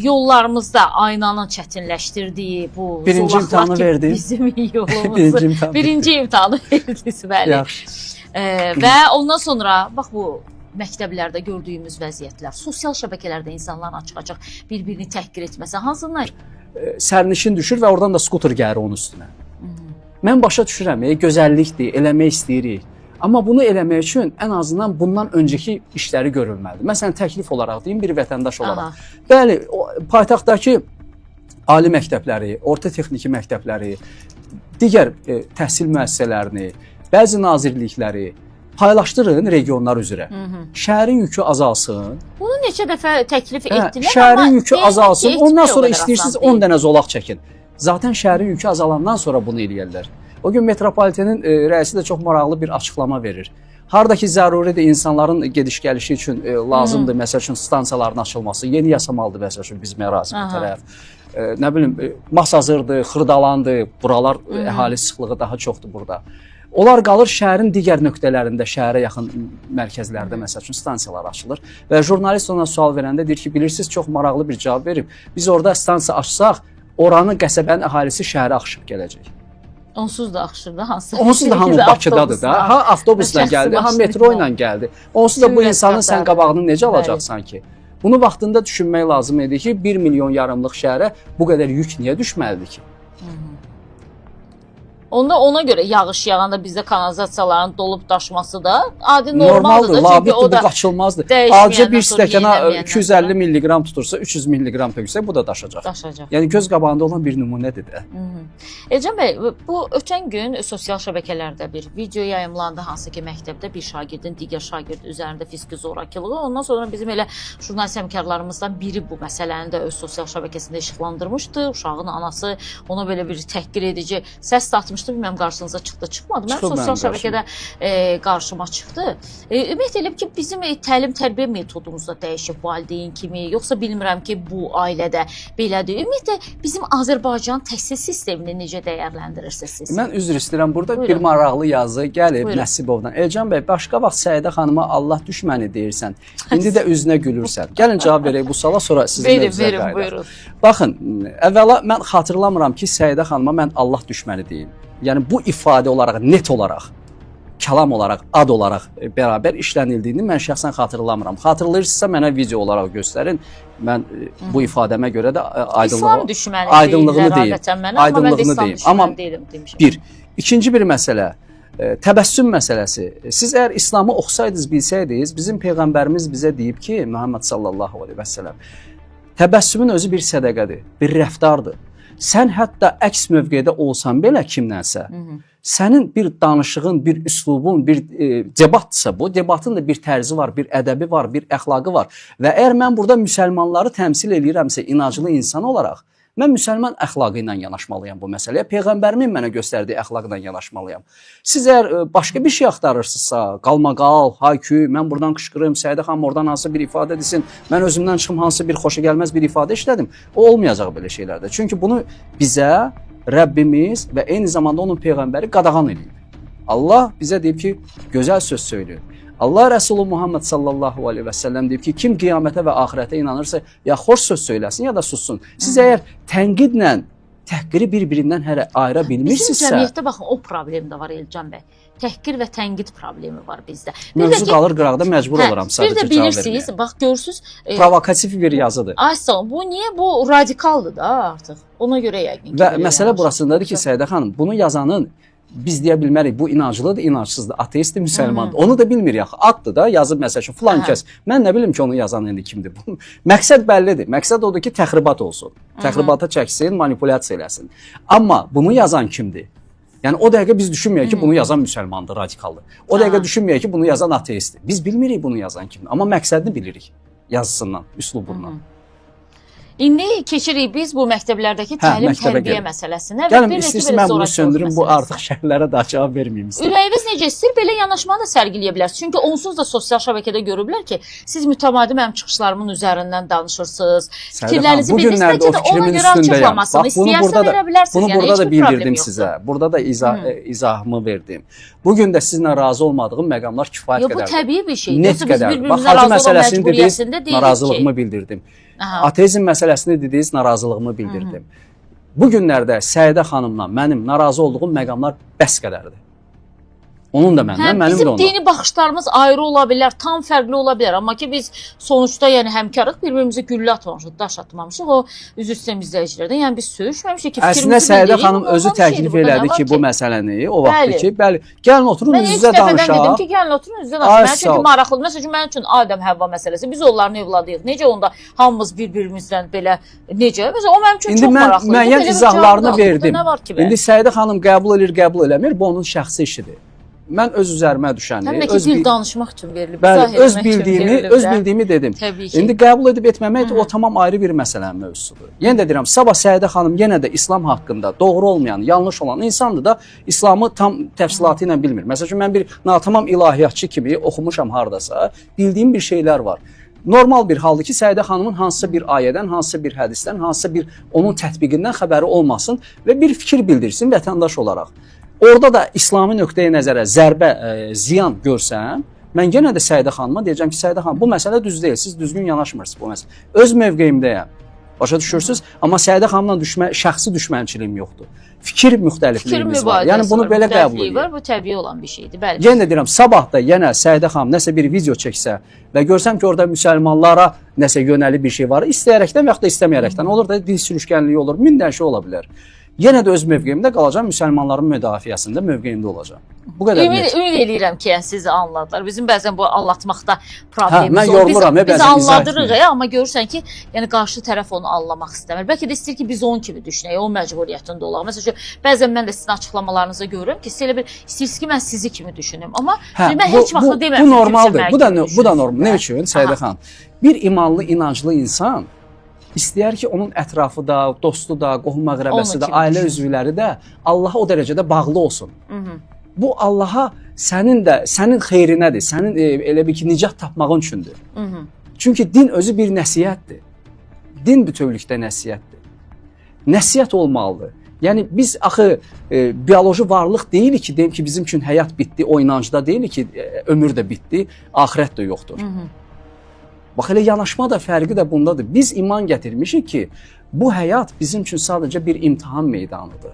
Speaker 1: yollarımızda aynanın çətinləşdirdiyi bu
Speaker 2: birinci imtahanı verdim.
Speaker 1: Bizim yolumuzu. Birinci imtahanı verdiniz, bəli. Və ondan sonra, bax bu məktəblərdə gördüyümüz vəziyyətlər, sosial şəbəkələrdə insanların açıq-açıq bir-birini təhqir etməsi, hansından?
Speaker 2: Sərnişin düşür və oradan da skuter gəlir onun üstünə. Mən başa düşürəm, gözəllikdir, eləmək istəyirik. Amma bunu eləmək üçün ən azından bundan öncəki işləri görülməlidir. Məsələn, təklif olaraq deyim, bir vətəndaş olaraq. Bəli, paytaxtdakı ali məktəbləri, orta texniki məktəbləri, digər təhsil müəssisələrini, bəzi nazirlikləri paylaşdırın regionlar üzrə. Şəhərin yükü azalsın.
Speaker 1: Bunu neçə dəfə təklif etdilər.
Speaker 2: Şəhərin yükü azalsın, ondan sonra istəyirsiniz 10 dənə zolaq çəkin. Zaten şəhərin yükü azalandan sonra bunu eləyərlər. O gün metropolitenin rəisi də çox maraqlı bir açıqlama verir. Hardakı zəruridir insanların gediş-gəlişi üçün lazımdır, məsəl üçün stansiyaların açılması, yeni yasamalıdır məsəl üçün bizim ərazimə tərəf. Nə bilim, Masazırdır, Xırdalandır, buralar əhali sıxlığı daha çoxdur burada. Onlar qalır şəhərin digər nöqtələrində, şəhərə yaxın mərkəzlərdə məsəl üçün stansiyalar açılır və jurnalist ona sual verəndə deyir ki, bilirsiniz, çox maraqlı bir cavab verib. Biz orada stansiya açsaq, oranın qəsəbənin əhalisi şəhərə axışıb gələcək.
Speaker 1: Onsuz da axışır da hansı?
Speaker 2: Onsuz da hamı Bakıdadır da. Ha avtobusla gəldi, ha metro ilə gəldi. Onsuz da bu insanın sən qabağını necə alacaqsan ki? Bunu vaxtında düşünmək lazım idi ki, 1 milyon yarımlıq şəhərə bu qədər yük niyə düşməlidir ki?
Speaker 1: Onda ona görə yağış yağanda bizdə kanalizasiyaların dolub daşması da adi normaldır da. Çünki
Speaker 2: labiddir,
Speaker 1: o da
Speaker 2: bu qaçılmazdır.
Speaker 1: dəyişməyəndən
Speaker 2: Acı bir
Speaker 1: sonra
Speaker 2: stəkana
Speaker 1: yenilənməyəndən
Speaker 2: 250 milliqram tutursa, 300 milliqram töksə, bu da daşacaq.
Speaker 1: daşacaq.
Speaker 2: Yəni göz qabağında olan bir nümunədir də.
Speaker 1: Elcan bəy, bu ötən gün sosial şəbəkələrdə bir video yayımlandı, hansı ki məktəbdə bir şagirdin digər şagird üzərində fiziki zorakılığı. Ondan sonra bizim elə jurnalist həmkarlarımızdan biri bu məsələni də öz sosial şəbəkəsində işıqlandırmışdı. Uşağın anası ona belə bir təhqir edici səs satmışdı. Bilməm qarşınıza çıxdı, çıxmadı. Mən sosial şəbəkədə qarşıma çıxdı. Ümid edirəm ki, bizim təlim-tərbiyə metodumuz da dəyişib valideyn kimi, yoxsa bilmirəm ki, bu ailədə belədir. Ümumiyyətlə bizim Azərbaycan təhsil sistemini necə dəyərləndirirsiniz siz?
Speaker 2: Mən üzr istəyirəm. Burada
Speaker 1: Buyurun.
Speaker 2: bir maraqlı yazı gəlib
Speaker 1: Buyurun.
Speaker 2: Nəsibovdan. Elcan bəy, başqa vaxt Səidə xanıma Allah düşməni deyirsən. İndi də üzünə gülürsən. Gəlin cavab verək bu suala, sonra sizin mövzuya qayıdaq.
Speaker 1: Buyurun.
Speaker 2: Baxın, əvvəla mən xatırlamıram ki, Səidə xanıma mən Allah düşməni deyim. Yəni bu ifadə olaraq, net olaraq, kəlam olaraq, ad olaraq bərabər işlənildiyini mən şəxsən xatırlamıram. Xatırlayırsınızsa mənə video olaraq göstərin. Mən bu ifadəmə görə də aydınlığını deyim. Aydınlığını deyim. Amma bir. İkinci bir məsələ, təbəssüm məsələsi. Siz əgər İslamı oxusaydınız, bilsəydiniz, bizim Peyğəmbərimiz bizə deyib ki, Muhammed sallallahu aleyhi və səlləm, təbəssümün özü bir sədəqədir, bir rəftardır. Sən hətta əks mövqedə olsan belə kimdənsə, sənin bir danışığın, bir üslubun, bir debatdırsa bu, debatın da bir tərzi var, bir ədəbi var, bir əxlaqı var. Və əgər mən burada müsəlmanları təmsil edirəmsə, inanclı insan olaraq, mən müsəlman əxlaqı ilə yanaşmalıyam bu məsələyə. Peyğəmbərimin mənə göstərdiyi əxlaqla yanaşmalıyam. Siz əgər başqa bir şey axtarırsınızsa, qalmaqal, haykü, mən buradan qışqırım, Səidə xanım oradan hansı bir ifadə desin, mən özümdən çıxım hansı bir xoşagəlməz bir ifadə işlədim, o olmayacaq belə şeylərdə. Çünki bunu bizə Rəbbimiz və eyni zamanda onun Peyğəmbəri qadağan edib. Allah bizə deyib ki, gözəl söz söyləyin. Allah Rəsulü Muhammed sallallahu aleyhi və səlləm deyib ki, kim qiyamətə və axirətə inanırsa, ya xoş söz söyləsin, ya da sussun. Siz əgər tənqidlə təhqiri bir-birindən hələ ayıra bilmirsinizsə...
Speaker 1: Bizim cəmiyyətdə baxın, o problem də var Elcan bəy. Təhqir və tənqid problemi var bizdə.
Speaker 2: Mövzu qalır qıraqda, məcbur oluram sadəcə cavab verməyə.
Speaker 1: Bir də bilirsiniz, bax görürsünüz...
Speaker 2: Provokativ bir yazıdır.
Speaker 1: Ay sağ olun, bu niyə? Bu radikaldır da artıq. Ona görə yəqin ki...
Speaker 2: Və məsələ burasındadır ki, Səidə xanım, bunu yazanın biz deyə bilmərik, bu inanclıdır, inançsızdır, ateistdir, müsəlmandır. Onu da bilmirik axı. Addır da, yazıb məsəl üçün filan kəs. Mən nə bilim ki, onu yazan indi kimdir? Məqsəd bəllidir. Məqsəd odur ki, təxribat olsun. Təxribata çəksin, manipulyasiya eləsin. Amma bunu yazan kimdir? Yəni o dəqiqə biz düşünməyək ki, bunu yazan müsəlmandır, radikaldır. O dəqiqə düşünməyək ki, bunu yazan ateistdir. Biz bilmirik bunu yazan kimdir, amma məqsədini bilirik yazısından, üslubundan.
Speaker 1: İndi keçirik biz bu məktəblərdəki təlim-tərbiyə məsələsinə.
Speaker 2: Gəlin, istəyirsin mən bunu söndürüm, bu artıq şərhlərə daha cavab verməyim istəyirəm.
Speaker 1: Ürəyiniz necə istəyir, belə yanaşmanı da sərgiləyə bilərsiniz. Çünki onsuz da sosial şəbəkədə görüblər ki, siz mütəmadi mənim çıxışlarımın üzərindən danışırsınız, fikirlərinizi bilirsiniz ki, ona görə açıqlamasını istəyərsə verə bilərsiniz.
Speaker 2: Bunu burada da bildirdim sizə, burada da izahımı verdim. Bugün də sizinlə razı olmadığım məqamlar kifayət qədərdir.
Speaker 1: Bu təbii bir şeydir.
Speaker 2: Net qədər. Bax, hacı məsələsini dediniz, narazılığımı bildirdim. Ateizm məsələsini dediniz, narazılığımı bildirdim. Bu günlərdə Səidə xanımla mənim narazı olduğum məqamlar bəs qədərdir. Onun da məndən, mənim də onun.
Speaker 1: Bizim dini baxışlarımız ayrı ola bilər, tam fərqli ola bilər. Amma ki biz sonuçda yəni həmkarıq, bir-birimizə güllə atmamışıq, daş atmamışıq. O üzr istəyirəm izləyicilərdən. Yəni biz söyüşməmişik ki, fikrimizi
Speaker 2: bildirik. Əslində Səidə xanım özü təklif elədi ki, bu məsələni o vaxtı ki, bəli, gəlin oturun üz-üzə danışaq.
Speaker 1: Mən dedim ki, gəlin oturun üz-üzə danışaq. Çünki maraqlıdır. Məsələn, mənim üçün Adəm-Həvva məsələsi. Biz onların övladıyıq. Necə onda hamımız bir-birimizdən belə necə? Məsələn, o mənim üçün çox maraqlıdır.
Speaker 2: İndi mən müəyyən izahlarını verdim. İndi Səidə xanım qəbul edir, qəbul eləmir. Bu onun şəxsi işidir. Mən öz üzərimə düşəni,
Speaker 1: dil danışmaq üçün verilib,
Speaker 2: bəli, öz bildiyimi dedim. İndi qəbul edib etməmək o tamam ayrı bir məsələnin mövzusudur. Yenə də deyirəm, sabah Səidə xanım yenə də İslam haqqında doğru olmayan, yanlış olan insandır da İslamı tam təfsilatı ilə bilmir. Məsəl üçün mən bir natamam ilahiyyatçı kimi oxumuşam hardasa, bildiyim bir şeylər var. Normal bir haldır ki, Səidə xanımın hansısa bir ayədən, hansısa bir hədisdən, hansısa bir onun tətbiqindən xəbəri olmasın və bir fikir bildirsin vətəndaş olaraq. Orada da İslami nöqteyi nəzərə zərbə, ziyan görsəm, mən yenə də Səidə xanıma deyəcəm ki, Səidə xanım, bu məsələ düz deyil, siz düzgün yanaşmırsınız bu məsələ. Öz mövqeyimdəyəm, başa düşürsünüz, amma Səidə xanımla şəxsi düşmənçiliyim yoxdur. Fikir müxtəlifliyimiz var, yəni bunu belə qəbul edir.
Speaker 1: Bu təbii olan bir şeydir, bəli.
Speaker 2: Yenə də deyirəm, sabah da yenə Səidə xanım nəsə bir video çəksə və görsəm ki, orada müsəlmanlara nəsə yönəli bir şey var, istəyərəkdən və yaxud da istəməyərəkdən olur da dil sürüşkənliyi olur, min dənə şey ola bilər. Yenə də öz mövqeyimdə qalacağam, müsəlmanların müdafiəsində mövqeyimdə olacağam. Bu qədər net.
Speaker 1: Ümid eləyirəm ki, yəni sizi anladılar. Bizim bəzən bu anlatmaqda
Speaker 2: Mən
Speaker 1: problemimiz
Speaker 2: yoruluram,
Speaker 1: biz
Speaker 2: bəzən izah
Speaker 1: anladırıq,
Speaker 2: etmirəm.
Speaker 1: amma görürsən ki, yəni qarşı tərəf onu anlamaq istəmir. Bəlkə də istəyir ki, biz onun kimi düşünək, o məcburiyyətində olaq. Məsələn, bəzən mən də sizin açıqlamalarınızı görürəm ki, siz elə bir istəyirsiniz ki, mən sizi kimi düşünüm, amma mən heç vaxt demirəm.
Speaker 2: Bu normaldır. Bu da normal. Nə üçün Səidə xanım? Bir imanlı, inanclı insan istəyər ki, onun ətrafı da, dostu da, qohum-əqrəbəsi də, ailə üzvləri də Allaha o dərəcədə bağlı olsun. Bu Allaha sənin xeyrinədir, sənin elə bir ki, nicat tapmağın üçündür. Çünki din özü bir nəsihətdir. Din bütövlükdə nəsihətdir. Nəsihət olmalıdır. Yəni biz axı bioloji varlıq deyilik ki, deyim ki, bizim üçün həyat bitdi, o inancda deyilik ki, ömür də bitdi, axirət də yoxdur. Bax, elə yanaşma da fərqi də bundadır. Biz iman gətirmişik ki, bu həyat bizim üçün sadəcə bir imtahan meydanıdır.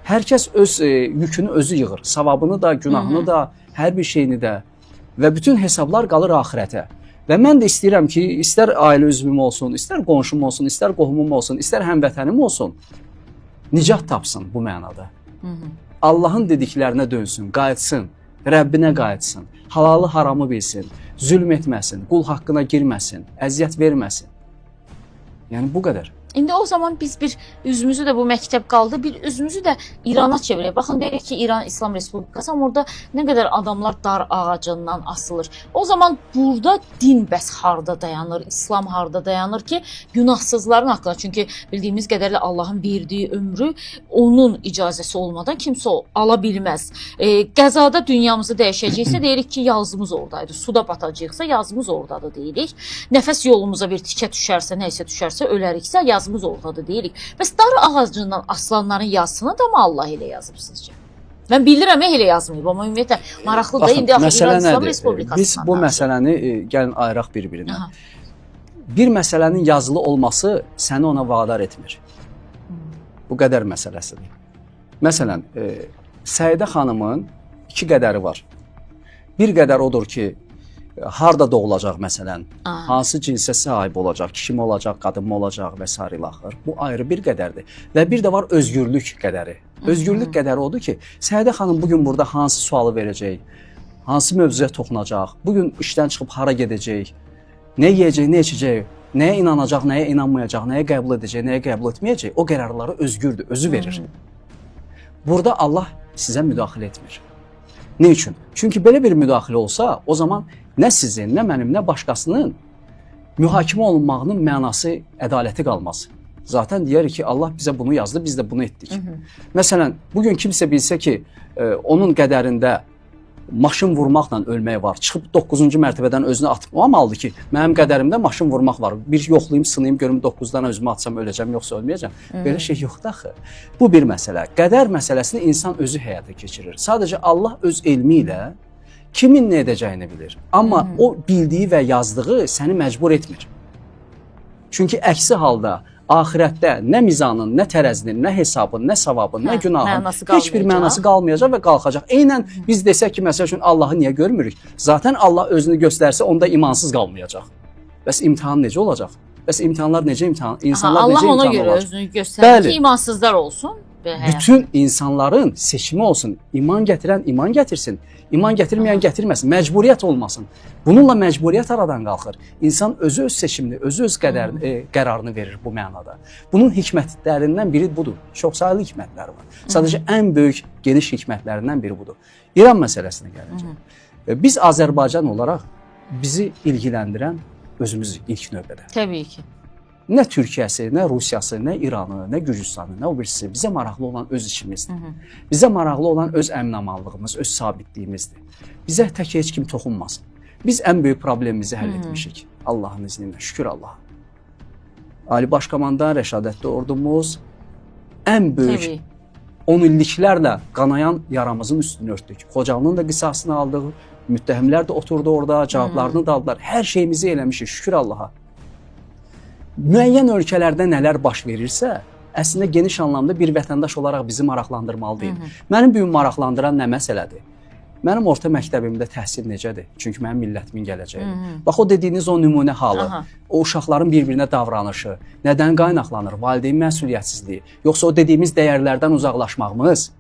Speaker 2: Hər kəs öz yükünü özü yığır, savabını da, günahını da, hər bir şeyini də və bütün hesablar qalır axirətə. Və mən də istəyirəm ki, istər ailə üzvüm olsun, istər qonşum olsun, istər qohumum olsun, istər həmvətənim olsun, nicat tapsın bu mənada. Allahın dediklərinə dönsün, qayıtsın, Rəbbinə qayıtsın, halalı haramı bilsin, zülm etməsin, qul haqqına girməsin, əziyyət verməsin. Yəni bu qədər.
Speaker 1: İndi o zaman biz bir üzümüzü də bu məktəb qaldı, bir üzümüzü də İrana çevirək. Baxın, deyirik ki, İran İslam Respublikası, amma orada nə qədər adamlar dar ağacından asılır. O zaman burada din bəs harda dayanır, İslam harda dayanır ki, günahsızların haqqında. Çünki bildiyimiz qədərlə Allahın verdiyi ömrü onun icazəsi olmadan kimsə ala bilməz. Qəzada dünyamızı dəyişəcəksə deyirik ki, yazımız oradaydı. Suda batacaqsa yazımız oradadır deyirik. Nəfəs yolumuza bir tikə düşərsə, nəysə düşərsə, öləriksə yazımız oradadır deyirik. Bəs dar ağacından aslanların yazısını da mı Allah elə yazıb sizcə? Mən bilirəm elə yazmayıb, amma ümumiyyətlə maraqlıdır. İndi axı İran İslam Respublikasından.
Speaker 2: Biz bu məsələni gəlin ayıraq bir-birinə. Bir məsələnin yazılı olması səni ona vadar etmir. Bu qədər məsələsidir. Məsələn, Səidə xanımın 2 qədəri var. Bir qədər odur ki, harda doğulacaq məsələn, hansı cinsə sahib olacaq, kişi mi olacaq, qadın mı olacaq və s. ilaxır. Bu ayrı bir qədərdir. Və bir də var özgürlük qədəri. Özgürlük qədəri odur ki, Səidə xanım bugün burada hansı sualı verəcək, hansı mövzuya toxunacaq, bugün işdən çıxıb hara gedəcək, nə yeyəcək, nə içəcək, nəyə inanacaq, nəyə inanmayacaq, nəyə qəbul edəcək, nəyə qəbul etməyəcək, o qərarları özgürdür, özü verir. Burada Allah sizə müdaxilə etmir. Ne üçün? Çünki belə bir müdaxilə olsa, o zaman nə sizin, nə mənim, nə başqasının mühakimə olunmağının mənası, ədaləti qalmaz. Zaten deyərik ki, Allah bizə bunu yazdı, biz də bunu etdik. Məsələn, bugün kimsə bilsə ki, onun qədərində maşın vurmaqla ölmək var, çıxıb 9-cu mərtəbədən özünü atmamalıdır ki, mənim qədərimdə maşın vurmaq var. Bir yoxlayım, sınayım, görüm 9-dan özümü atsam öləcəm, yoxsa ölməyəcəm. Belə şey yoxdur axı. Bu bir məsələ. Qədər məsələsini insan özü həyata keçirir. Sadəcə Allah öz elmi ilə kimin nə edəcəyini bilir. Amma o bildiyi və yazdığı səni məcbur etmir. Çünki əksi halda axirətdə nə mizanın, nə tərəzinin, nə hesabın, nə savabın, nə günahın heç bir mənası qalmayacaq və qalxacaq. Eynən biz desək ki, məsəl üçün Allahı niyə görmürük? Zaten Allah özünü göstərsə onda imansız qalmayacaq. Bəs imtahan necə olacaq? Bəs imtahanlar necə imtahan? İnsanlar necə imtahan olacaq?
Speaker 1: Allah ona görə özünü göstərir ki, imansızlar olsun.
Speaker 2: Bütün insanların seçimi olsun. İman gətirən iman gətirsin. İman gətirməyən gətirməsin. Məcburiyyət olmasın. Bununla məcburiyyət aradan qalxır. İnsan özü öz seçimini, özü öz qərarını verir bu mənada. Bunun hikmətlərindən biri budur. Çoxsaylı hikmətlər var. Sadəcə ən böyük, geniş hikmətlərindən biri budur. İran məsələsinə gəlincək. Biz Azərbaycan olaraq bizi ilgiləndirən özümüz ilk növbədə.
Speaker 1: Təbii ki.
Speaker 2: Nə Türkiyəsi, nə Rusiyası, nə İranı, nə Gürcüstanı, nə o birisi bizə maraqlı olan öz işimizdir. Bizə maraqlı olan öz əmin-amanlığımız, öz sabitliyimizdir. Bizə tək heç kim toxunmasın. Biz ən böyük problemimizi həll etmişik. Allahın izni ilə, şükür Allaha. Ali Baş Komandan Rəşadətli ordumuz ən böyük 10 illiklərlə qanayan yaramızın üstünü örtdük. Xocalının da qisasını aldıq, müttəhimlər də oturdu orada, cavablarını da aldılar. Hər şeyimizi eləmişik, şükür Allaha. Müəyyən ölkələrdə nələr baş verirsə, əslində geniş anlamda bir vətəndaş olaraq bizi maraqlandırmalı deyil. Mənim bu gün maraqlandıran nə məsələdir? Mənim orta məktəbimdə təhsil necədir? Çünki mənim millətimin gələcəyidir. Bax o dediyiniz o nümunə halı, o uşaqların bir-birinə davranışı, nədən qaynaqlanır? Valideyn məsuliyyətsizliyi, yoxsa o dediyimiz dəyərlərdən uzaqlaşmağımız?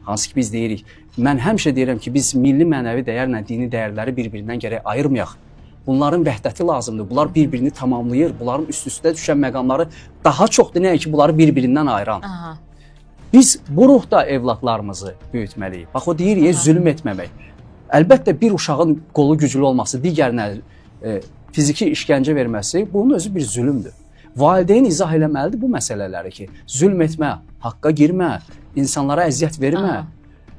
Speaker 2: Hansı ki biz deyirik. Mən həmişə deyirəm ki, biz milli mənəvi dəyərlə dini dəyərləri bir-birindən gərək ayırmayaq. Bunların vəhdəti lazımdır. Bunlar bir-birini tamamlayır. Bunların üst-üstə düşən məqamları daha çoxdur nəyə ki, bunları bir-birindən ayıran. Biz bu ruhda evladlarımızı böyütməliyik. Bax o deyirik, zülm etməmək. Əlbəttə bir uşağın qolu güclü olması, digərinə fiziki işgəncə verməsi bunun özü bir zülmdür. Valideyn izah eləməlidir bu məsələləri ki, zülm etmə, haqqa girmə, insanlara əziyyət vermə.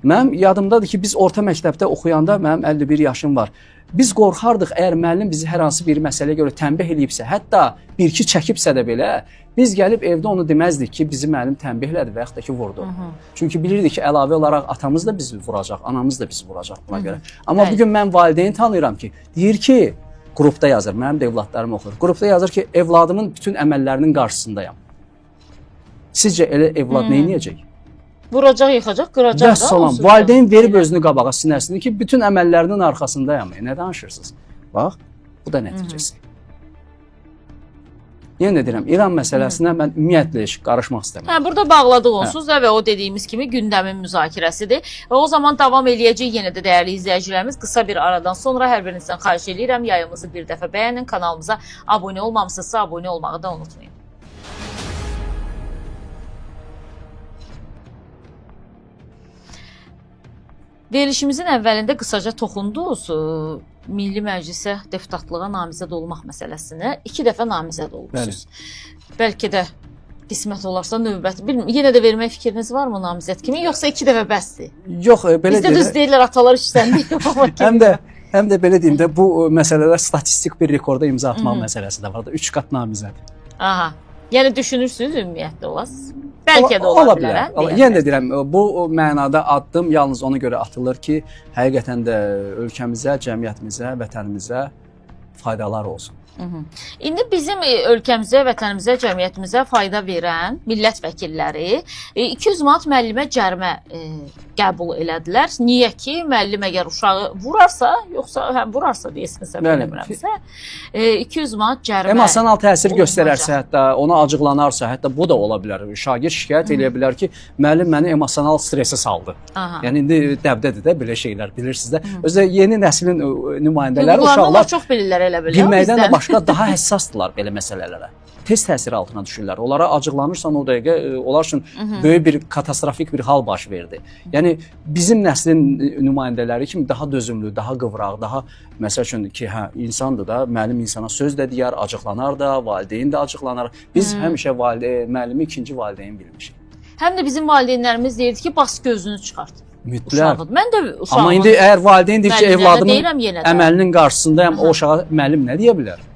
Speaker 2: Mənim yadımdadır ki, biz orta məktəbdə oxuyanda, mənim 51 yaşım var. Biz qorxardıq, əgər müəllim bizi hər hansı bir məsələyə görə tənbih eləyibsə, hətta bir-iki çəkibsə də belə, biz gəlib evdə onu deməzdik ki, bizi müəllim tənbihlədi və yaxud da ki, vurdu. Çünki bilirdik ki, əlavə olaraq atamız da bizi vuracaq, anamız da bizi vuracaq buna görə. Amma bugün mən valideyni tanıyıram ki, deyir ki, qrupda yazır, mənim də evladlarım oxuyur. Qrupda yazır ki, evladımın bütün əməllərinin qarşısındayım. Sizcə elə evlad nə edəcək?
Speaker 1: Vuracaq, yıxacaq, qıracaq da.
Speaker 2: Salam. Valideyn verib özünü qabağa sinəsində ki, bütün əməllərinin arxasındayam. Nə danışırsınız? Bax, bu da nəticəsi. Yenə deyirəm, İran məsələsinə mən ümumiyyətlə heç qarışmaq istəmirəm.
Speaker 1: Burada bağladıq onsuz da və o dediyimiz kimi gündəmin müzakirəsidir. Və o zaman davam eləyəcək yenə də dəyərli izləyicilərimiz. Qısa bir aradan sonra hər birinizdən xahiş edirəm, yayımızı bir dəfə bəyənin, kanalımıza abunə olmamısınızsa abunə olmağı da unutmayın. Verilişimizin əvvəlində qısaca toxundunuz Milli Məclisə deputatlığa namizəd olmaq məsələsinə. 2 dəfə namizəd olmuşsunuz. Bəlkə də qismət olarsa növbəti. Bilmirəm, yenə də vermək fikriniz varmı namizəd kimi, yoxsa 2 dəfə bəsdir?
Speaker 2: Yox, belə
Speaker 1: deyil. Bizdə düz deyirlər, atalar işləndir.
Speaker 2: Həm də belə deyim də, bu məsələlər statistik bir rekorda imza atmaq məsələsi də var da, 3 qat namizəd.
Speaker 1: Aha. Yəni düşünürsünüz ümumiyyətlə olasınız? Bəlkə də ola bilər.
Speaker 2: Yenə də deyirəm, bu mənada addım yalnız ona görə atılır ki, həqiqətən də ölkəmizə, cəmiyyətimizə, vətənimizə faydalar olsun.
Speaker 1: İndi bizim ölkəmizə, vətənimizə, cəmiyyətimizə fayda verən millət vəkilləri 200 manat müəllimə cərimə qəbul elədilər. Niyə ki, müəllim əgər uşağı vurarsa, yoxsa vurarsa deyəsinizsə, bilmirəmsə, 200 manat cərimə.
Speaker 2: Emosional təsir göstərərsə, hətta ona acıqlanarsa, hətta bu da ola bilər. Şagird şikayət eləyə bilər ki, müəllim məni emosional stresə saldı. Yəni indi dəbdədir də belə şeylər, bilirsiniz də. Özdə yeni nəslin nümayəndələri uşaqlar
Speaker 1: çox bilirlər elə belə.
Speaker 2: Bilməkdən də başqa daha həssasdırlar belə məsələlərə. Tez təsir altına düşürlər. Onlara acıqlanırsan o dəqiqə onlar üçün böyük bir katastrofik bir hal baş verdi. Yəni bizim nəslin nümayəndələri kimi daha dözümlü, daha qıvraq, daha məsəl üçün ki, hə insandır da, müəllim insana söz də deyər, acıqlanar da, valideyn də acıqlanar. Biz həmişə müəllimi ikinci valideyn bilmişik.
Speaker 1: Həm də bizim valideynlərimiz deyirdi ki, bas gözünü çıxart.
Speaker 2: Mütləq.
Speaker 1: Mən də uşağımın.
Speaker 2: Amma indi əgər valideyn deyir ki, evladımın əməlinin qarşısındayam, o uşağa müəllim nə deyə bilər?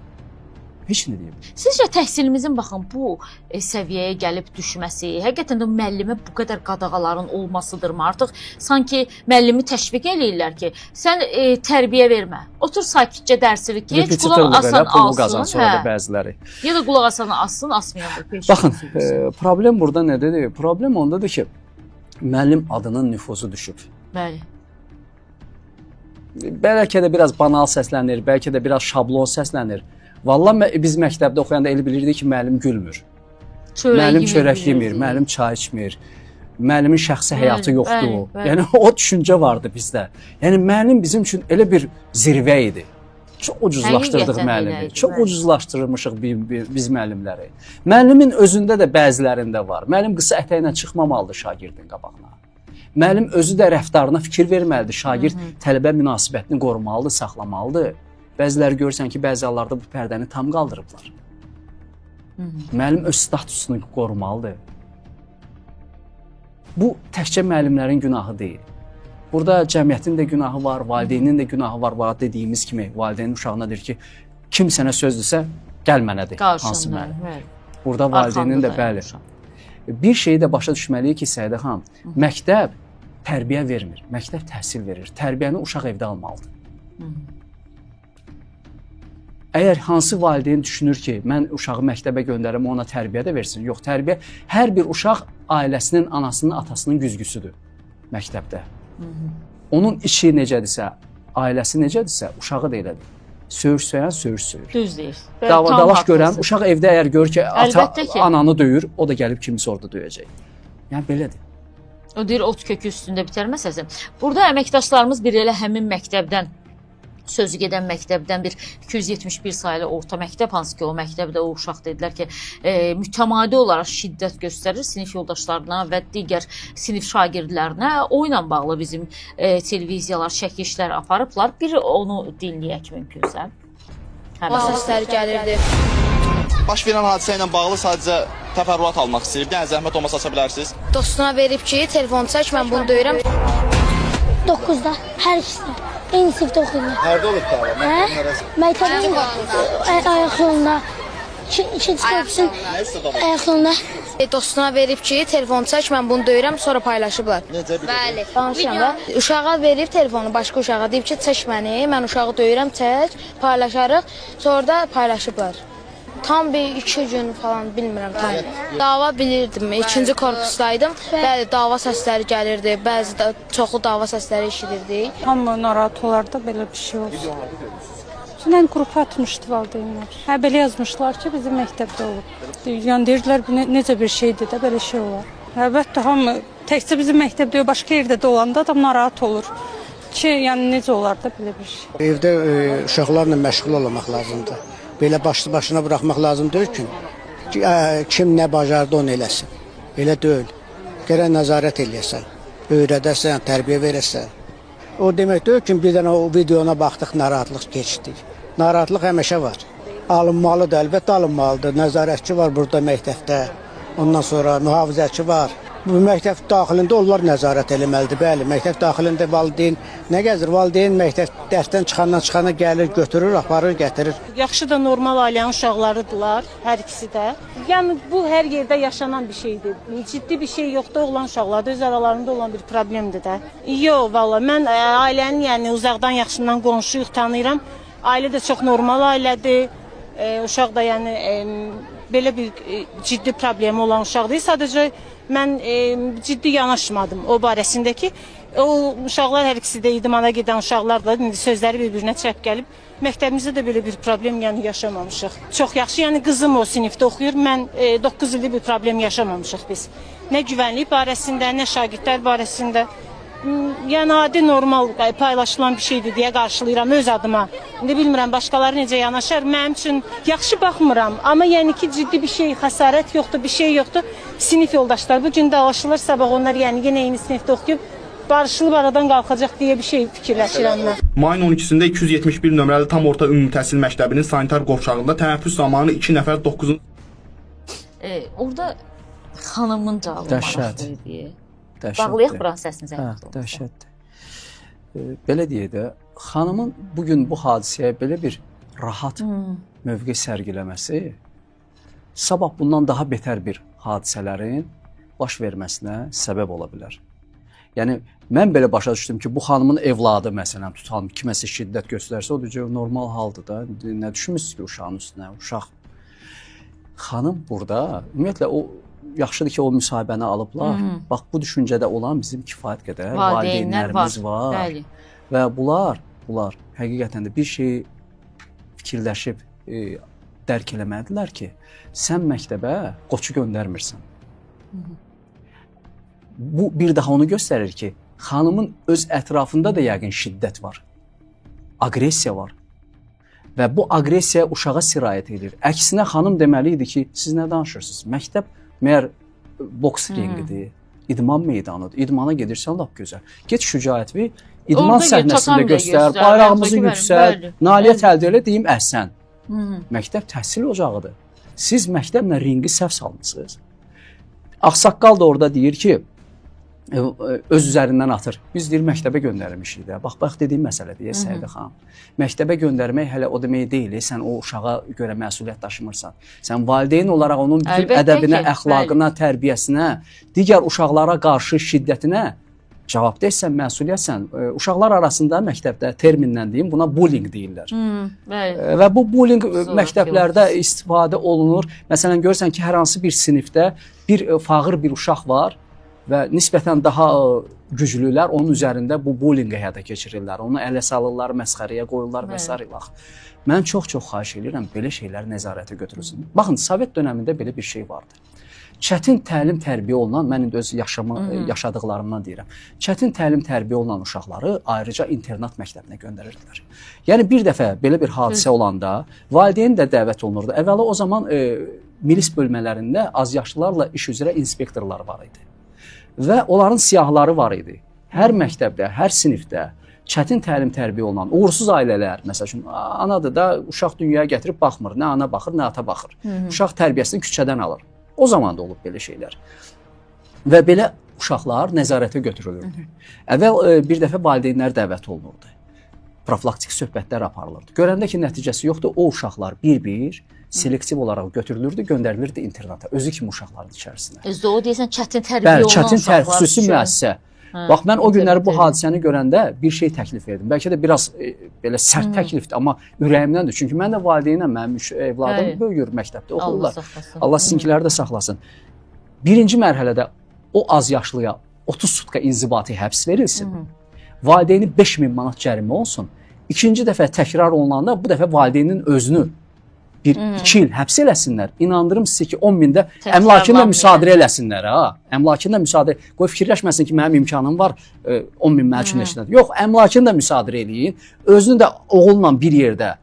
Speaker 2: Heç nə deyə bilər.
Speaker 1: Sizcə təhsilimizin baxın bu səviyyəyə gəlib düşməsi, həqiqətən də müəllimə bu qədər qadağaların olmasıdırmı? Artıq sanki müəllimi təşviq eləyirlər ki, sən tərbiyə vermə. Otur sakitcə dərsini keç, qulaq asan alsın.
Speaker 2: Bəziləri.
Speaker 1: Ya da qulaq asan alsın, asmayan da peşin.
Speaker 2: Baxın, problem burada nədir? Problem ondadır ki, müəllim adının nüfuzu düşüb.
Speaker 1: Bəli.
Speaker 2: Bəlkə də biraz banal səslənir, bəlkə də biraz şablon səslənir. Vallahi biz məktəbdə oxuyanda elə bilirdik ki, müəllim gülmür. Müəllim çörək yemir, müəllim çay içmir. Müəllimin şəxsi həyatı yoxdur. Yəni o düşüncə vardı bizdə. Yəni müəllim bizim üçün elə bir zirvə idi. Çox ucuzlaşdırdıq müəllimi. Çox ucuzlaşdırmışıq biz müəllimləri. Müəllimin özündə də bəzilərində var. Müəllim qısa ətəklə çıxmamalıdır şagirdin qabağına. Müəllim özü də rəftarına fikir verməlidir. Şagird tələbə münasibətini qorumalıdır, saxlamalıdır. Bəziləri görürsən ki, bəzi hallarda bu pərdəni tam qaldırıblar. Müəllim öz statusunu qorumalıdır. Bu təkcə müəllimlərin günahı deyil. Burada cəmiyyətin də günahı var, valideynin də günahı var. Bax dediyimiz kimi valideynin uşağına deyir ki, kim sənə söz desə, gəl mənə de. Hansı müəllim? Burada valideynin də bəli. Bir şeyi də başa düşməliyik ki, Səidə xanım, məktəb tərbiyə vermir, məktəb təhsil verir. Tərbiyəni uşaq evdə almalıdır. Əgər hansı valideyn düşünür ki, mən uşağı məktəbə göndərim, ona tərbiyə də versin. Yox, tərbiyə hər bir uşaq ailəsinin, anasının, atasının güzgüsüdür məktəbdə. Onun içi necədirsə, ailəsi necədirsə, uşağı da elədir. Söyür-söyən söyür.
Speaker 1: Düz deyir.
Speaker 2: Dalaş görən uşaq evdə əgər görür ki,
Speaker 1: Əlbəttə
Speaker 2: ananı döyür, o da gəlib kimisə orada döyəcək. Yəni belədir.
Speaker 1: O deyir ot kökü üstündə bitərməsəsən. Burada əməkdaşlarımız bir elə həmin məktəbdən sözü gedən məktəbdən bir 271 saylı orta məktəb, hansı ki o məktəbdə o uşaq dedilər ki, mütəmadi olaraq şiddət göstərir sinif yoldaşlarına və digər sinif şagirdlərinə. O ilə bağlı bizim televiziyalar, çəkilişlər aparıblar. Bir onu dinləyək mümkünsə.
Speaker 3: Səslər gəlirdi.
Speaker 4: Baş verən hadisə ilə bağlı sadəcə təfərrüat almaq istəyirəm. Yəni zəhmət olmasa aça bilərsiniz.
Speaker 3: Dostuna verib ki, telefonu çək, mən bunu döyürəm.
Speaker 5: 9-da hər ikisi. Eyni sinifdə oxuyurlar.
Speaker 4: Harda olub dava?
Speaker 5: Məktəbin ayaq yolunda. İkinci korpusun ayaq yolunda.
Speaker 3: Dostuna verib ki, telefonu çək, mən bunu döyürəm, sonra paylaşıblar.
Speaker 4: Necə bir?
Speaker 3: Bəli. Danışıram da. Uşağa verib telefonu başqa uşağa, deyib ki, çək məni, mən uşağı döyürəm, çək, paylaşarıq. Sonra da paylaşıblar. Tam bir 2 gün falan bilmirəm tam. Dava bilirdim. 2-ci korpusdaydım. Bəli, dava səsləri gəlirdi. Bəzi də çoxlu dava səsləri eşidirdik.
Speaker 6: Hamı narahat olar da belə bir şey olsun. Dünən qrupa atmışdı valideynlər. Hə belə yazmışlar ki, bizim məktəbdə olub. Yəni deyirdilər bu necə bir şeydir də belə şey olar. Əlbəttə hamı təkcə bizim məktəbdə yox, başqa yerdə də olanda adam narahat olur. Ki, yəni necə olar da belə bir şey.
Speaker 7: Evdə uşaqlarla məşğul olmaq lazımdır. Belə başlı başına buraxmaq lazım deyil ki, kim nə bacardı onu eləsin. Elə deyil. Gərək nəzarət eləyəsən, öyrədəsən, tərbiyə verəsən. O demək deyil ki, bir dənə o videona baxdıq, narahatlıq keçdik. Narahatlıq həmişə var. Alınmalıdır, əlbəttə alınmalıdır. Nəzarətçi var burada məktəbdə, ondan sonra mühafizəçi var. Bu məktəb daxilində onlar nəzarət eləməlidir. Bəli, məktəb daxilində valideyn nə gəzir? Valideyn məktəb dərsdən çıxana gəlir, götürür, aparır, gətirir.
Speaker 6: Yaxşı da normal ailənin uşaqlarıdırlar, hər ikisi də. Yəni bu hər yerdə yaşanan bir şeydir. Ciddi bir şey yoxdur, oğlan uşaqlarda öz aralarında olan bir problemdir də. Yox, valla mən ailənin yəni uzaqdan yaxşından qonşuyuq, tanıyıram. Ailə də çox normal ailədir. Uşaq da yəni belə bir ciddi problemi olan uşaq deyil. Sadəcə mən ciddi yanaşmadım o barəsində ki, o uşaqlar hər ikisi də idmana gedən uşaqlarla indi sözləri bir-birinə çəp gəlib. Məktəbimizdə də belə bir problem yəni yaşamamışıq. Çox yaxşı, yəni qızım o sinifdə oxuyur. Mən 9 ildir bir problem yaşamamışıq biz. Nə güvənlik barəsində, nə şagirdlər barəsində. Yəni adi normal paylaşılan bir şeydir deyə qarşılayıram öz adıma. İndi bilmirəm başqaları necə yanaşar. Mənim üçün yaxşı baxmıram, amma yəni ki ciddi bir şey, xəsarət yoxdur, bir şey yoxdur. Sinif yoldaşlar bu gün dalaşırlar, sabah onlar yəni yenə eyni sinifdə oxuyub barışılıb aradan qalxacaq deyə bir şey fikirləşirəm mən.
Speaker 8: Mayın 12-sində 271 nömrəli tam orta ümumi təhsil məktəbinin sanitar qovşağında tənəffüs zamanı 2 nəfər 9-un
Speaker 1: orada xanımın cavabı maraqlıdır. Bağlayaq buranın səsini zəhmət olmasa.
Speaker 2: Dəhşətdir. Belə deyək də, xanımın bugün bu hadisəyə belə bir rahat mövqe sərgiləməsi sabah bundan daha betər bir hadisələrin baş verməsinə səbəb ola bilər. Yəni mən belə başa düşdüm ki, bu xanımın evladı məsələn tutalım kiməsə şiddət göstərsə, o da normal haldır da. Nə düşünmüsünüz ki, uşağın üstünə, uşaq. Xanım burada ümumiyyətlə o yaxşıdır ki, o müsahibəni alıblar. Bax bu düşüncədə olan bizim kifayət qədər valideynlərimiz var.
Speaker 1: Bəli.
Speaker 2: Və bunlar həqiqətən də bir şey fikirləşib dərk eləmədilər ki, sən məktəbə qoçu göndərmirsən. Bu bir daha onu göstərir ki, xanımın öz ətrafında da yəqin şiddət var. Aqressiya var. Və bu aqressiya uşağa sirayət edir. Əksinə xanım deməli idi ki, siz nə danışırsınız? Məktəb məyər boks ringidir, idman meydanıdır. İdmana gedirsən lap gözəl. Get Şücaətvi idman səhnəsində göstər, bayrağımızı yüksəl, nailiyyət əldə elə deyim əhsən. Məktəb təhsil ocağıdır. Siz məktəblə ringi səhv salmısınız. Ağsaqqal da orada deyir ki, öz üzərindən atır. Biz deyir məktəbə göndərmişik də. Bax dediyim məsələ deyə Səidə xanım. Məktəbə göndərmək hələ o demək deyil, sən o uşağa görə məsuliyyət daşımırsan. Sən valideyn olaraq onun bütün ədəbinə, əxlaqına, tərbiyəsinə, digər uşaqlara qarşı şiddətinə cavabdehsən, məsuliyyətsən. Uşaqlar arasında məktəbdə termindən deyim, buna bullying deyirlər. Və bu bullying məktəblərdə istifadə olunur. Məsələn görürsən ki, hər hansı bir sinifdə bir fağır bir uşaq var. və nisbətən daha güclülər onun üzərində bu bullyinqi həyata keçirirlər. Onu ələ salırlar, məsxərəyə qoyurlar və s. Mən çox xahiş edirəm belə şeylər nəzarətə götürülsün. Baxın, Sovet dövründə belə bir şey vardı. Çətin təlim tərbiyə olunan, mən indi öz yaşadıqlarımdan deyirəm. Çətin təlim tərbiyə olunan uşaqları ayrıca internat məktəbinə göndərirdilər. Yəni bir dəfə belə bir hadisə olanda valideyn də dəvət olunurdu. Əvvəla o zaman milis bölmələrində azyaşlılarla iş üzrə inspektorlar var idi. Və onların siyahıları var idi. Hər məktəbdə, hər sinifdə çətin təlim tərbiyə olunan uğursuz ailələr, məsəl üçün anadır da uşaq dünyaya gətirib baxmır, nə ana baxır, nə ata baxır. Uşaq tərbiyəsini küçədən alır. O zaman da olub belə şeylər. Və belə uşaqlar nəzarətə götürülürdü. Əvvəl bir dəfə valideynlər dəvət olunurdu. Profilaktik söhbətlər aparılırdı. Görəndə ki, nəticəsi yoxdur, o uşaqlar bir-bir selektiv olaraq götürülürdü, göndərilirdi internata. Özü kimi uşaqların içərisinə.
Speaker 1: Özdə o deyəsən çətin tərbiyə olunan
Speaker 2: çətin
Speaker 1: uşaqlar.
Speaker 2: xüsusi müəssisə. Bax, mən o günləri bu hadisəni görəndə bir şey təklif etdim. Bəlkə də biraz belə sərt təklifdir, amma ürəyimdəndir. Çünki mən də valideynəm, mənim 3 evladım böyüyür məktəbdə oxuyurlar. Allah sizinkiləri də saxlasın. Birinci mərhələdə o az yaşlıya 30 sutka inzibati həbs verilsin. Valideyni 5000 manat cərimə olsun. İkinci dəfə təkrar olunanda bu dəfə valideynin özünü 1-2 il həbs eləsinlər. İnandırım sizə ki, 10.000-də əmlakını da müsadirə eləsinlər. Əmlakını da müsadirə. Qoy fikirləşməsin ki, mənim imkanım var 10.000 mənim üçün eşitmədir. Yox, əmlakını da müsadirə eləyin. Özünü də oğulla bir yerdə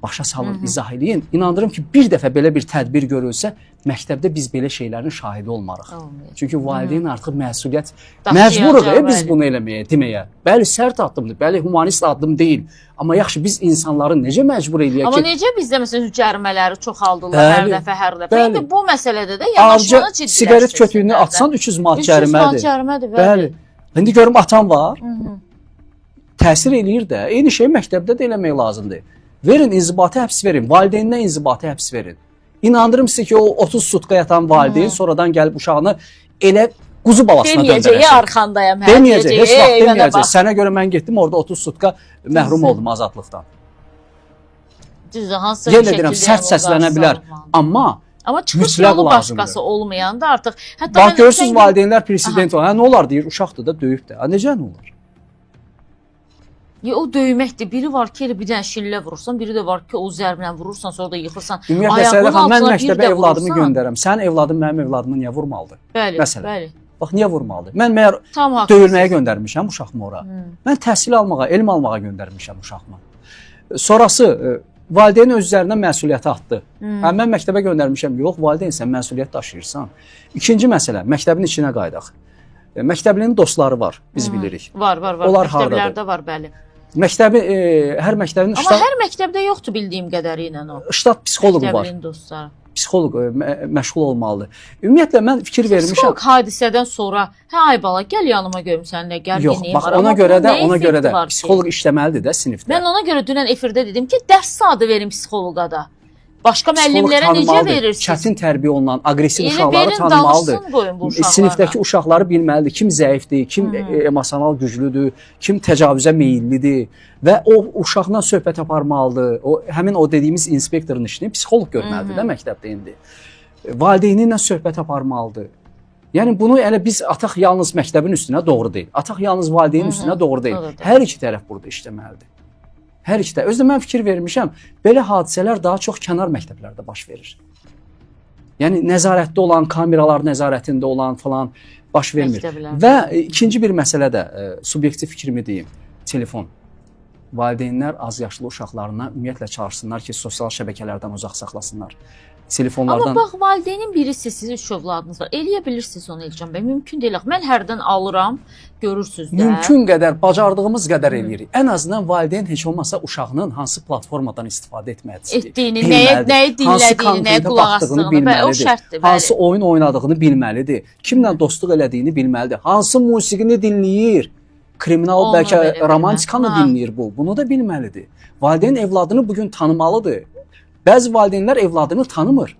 Speaker 2: başa salın, izah eləyin. İnandırım ki, bir dəfə belə bir tədbir görülsə, məktəbdə biz belə şeylərin şahidi olmarıq. Çünki valideyn artıq məsuliyyət məcburuq biz bunu eləməyə, deməyə. Bəli, sərt addımdır, bəli, humanist addım deyil. Amma yaxşı, biz insanları necə məcbur eləyək ki...
Speaker 1: Amma necə bizdə məsələn cərimələri çoxaldılar hər dəfə. İndi bu məsələdə də yanaşmanı ciddiləşdirsin.
Speaker 2: Siqaret kötüyünü atsan 300 manat cərimədir.
Speaker 1: 300 manat cərimədir,
Speaker 2: bəli. İndi görüm atan var. Təsir eləyir də. Eyni şey məktəbdə də eləmək lazımdır. Verin, inzibati həbs verin. Valideyninə inzibati həbs verin. İnandırım sizə ki, o 30 sutka yatan valideyn sonradan gəlib uşağını elə quzu balasına döndürəcək.
Speaker 1: Deməyəcək, arxandayam.
Speaker 2: Deməyəcək, heç vaxt deməyəcək. Sənə görə mən getdim, orada 30 sutka məhrum oldum azadlıqdan.
Speaker 1: Düzdür, hansısa
Speaker 2: bir şəkildə sərt səslənə bilər. Amma
Speaker 1: çıxış yolu başqası olmayanda artıq...
Speaker 2: Bax, görürsünüz, valideynlər president var. Nə olar deyir, uşaqdır da, döyüb də. Necə nə olar?
Speaker 1: O döyməkdir. Biri var ki, bir dənə şillə vurursan, biri də var ki, o zərblə vurursan, sonra da yıxırsan.
Speaker 2: Ümumiyyətlə, Səidə xanım, mən məktəbə evladımı göndərəm. Sənin evladın mənim evladımı niyə vurmalıdır?
Speaker 1: Bəli.
Speaker 2: Bax, niyə vurmalıdır? Mən məyər döyülməyə göndərmişəm uşağımı ora. Mən təhsil almağa, elm almağa göndərmişəm uşağımı. Sonrası, valideyn öz üzərindən məsuliyyəti atdı. Mən məktəbə göndərmişəm. Yox, valideyn, sən məsuliyyət daşıyırsan. İkinci məsələ, məktəbin içinə qaydaq. Məktəblinin dostları var, biz bilirik.
Speaker 1: Var.
Speaker 2: Onlar
Speaker 1: məktəblərdə var, bəli.
Speaker 2: Məktəbi, hər məktəbin...
Speaker 1: Amma hər məktəbdə yoxdur bildiyim qədərilə o.
Speaker 2: Ştat psixoloqu var.
Speaker 1: Məktəblinin dostları.
Speaker 2: Psixoloq məşğul olmalıdır. Ümumiyyətlə, mən fikir vermişəm...
Speaker 1: Psixoloq hadisədən sonra, ay bala, gəl yanıma görüm səninlə, gərginliyim var.
Speaker 2: Yox, bax, ona görə də psixoloq işləməlidir də sinifdə.
Speaker 1: Mən ona görə dünən efirdə dedim ki, dərs saatı verin psixoloqa da. Başqa müəllimlərə necə verirsiniz?
Speaker 2: Çətin tərbiyə olunan, aqressiv uşaqları tanımalıdır. Sinifdəki uşaqları bilməlidir. Kim zəifdir, kim emosional güclüdür, kim təcavüzə meyillidir və o uşaqla söhbət aparmalıdır. Həmin o dediyimiz inspektorun işini psixoloq görməlidir də məktəbdə indi. Valideyni ilə söhbət aparmalıdır. Yəni bunu elə biz ataq yalnız məktəbin üstünə doğru deyil. Ataq yalnız valideynin üstünə doğru deyil. Hər iki tərəf burada işləməlidir. Hər ikdə. Özdə mən fikir vermişəm, belə hadisələr daha çox kənar məktəblərdə baş verir. Yəni nəzarətdə olan, kameralar nəzarətində olan falan baş vermir. Və ikinci bir məsələ də subyektiv fikrimi deyim, telefon. Valideynlər az yaşlı uşaqlarına ümumiyyətlə çağırsınlar ki, sosial şəbəkələrdən uzaq saxlasınlar. Telefonlardan...
Speaker 1: Amma bax, valideynin birisi sizin 3 övladınız var. Eləyə bilirsiniz onu Elcan bəy, mümkün deyil. Mən hərdən alıram, görürsünüz də.
Speaker 2: Mümkün qədər, bacardığımız qədər eləyirik. Ən azından valideyn heç olmasa uşağının hansı platformadan istifadə etmədiyini,
Speaker 1: etdiyini, nəyi dinlədiyini, nəyə qulaq asdığını bilməlidir.
Speaker 2: Hansı oyun oynadığını bilməlidir. Kimlə dostluq elədiyini bilməlidir. Hansı musiqini dinləyir. Kriminal, bəlkə romantikanı dinləyir bu. Bunu da bilməlidir. Valideyn evladını bugün tanımalıdır. Bəzi valideynlər evladını tanımır.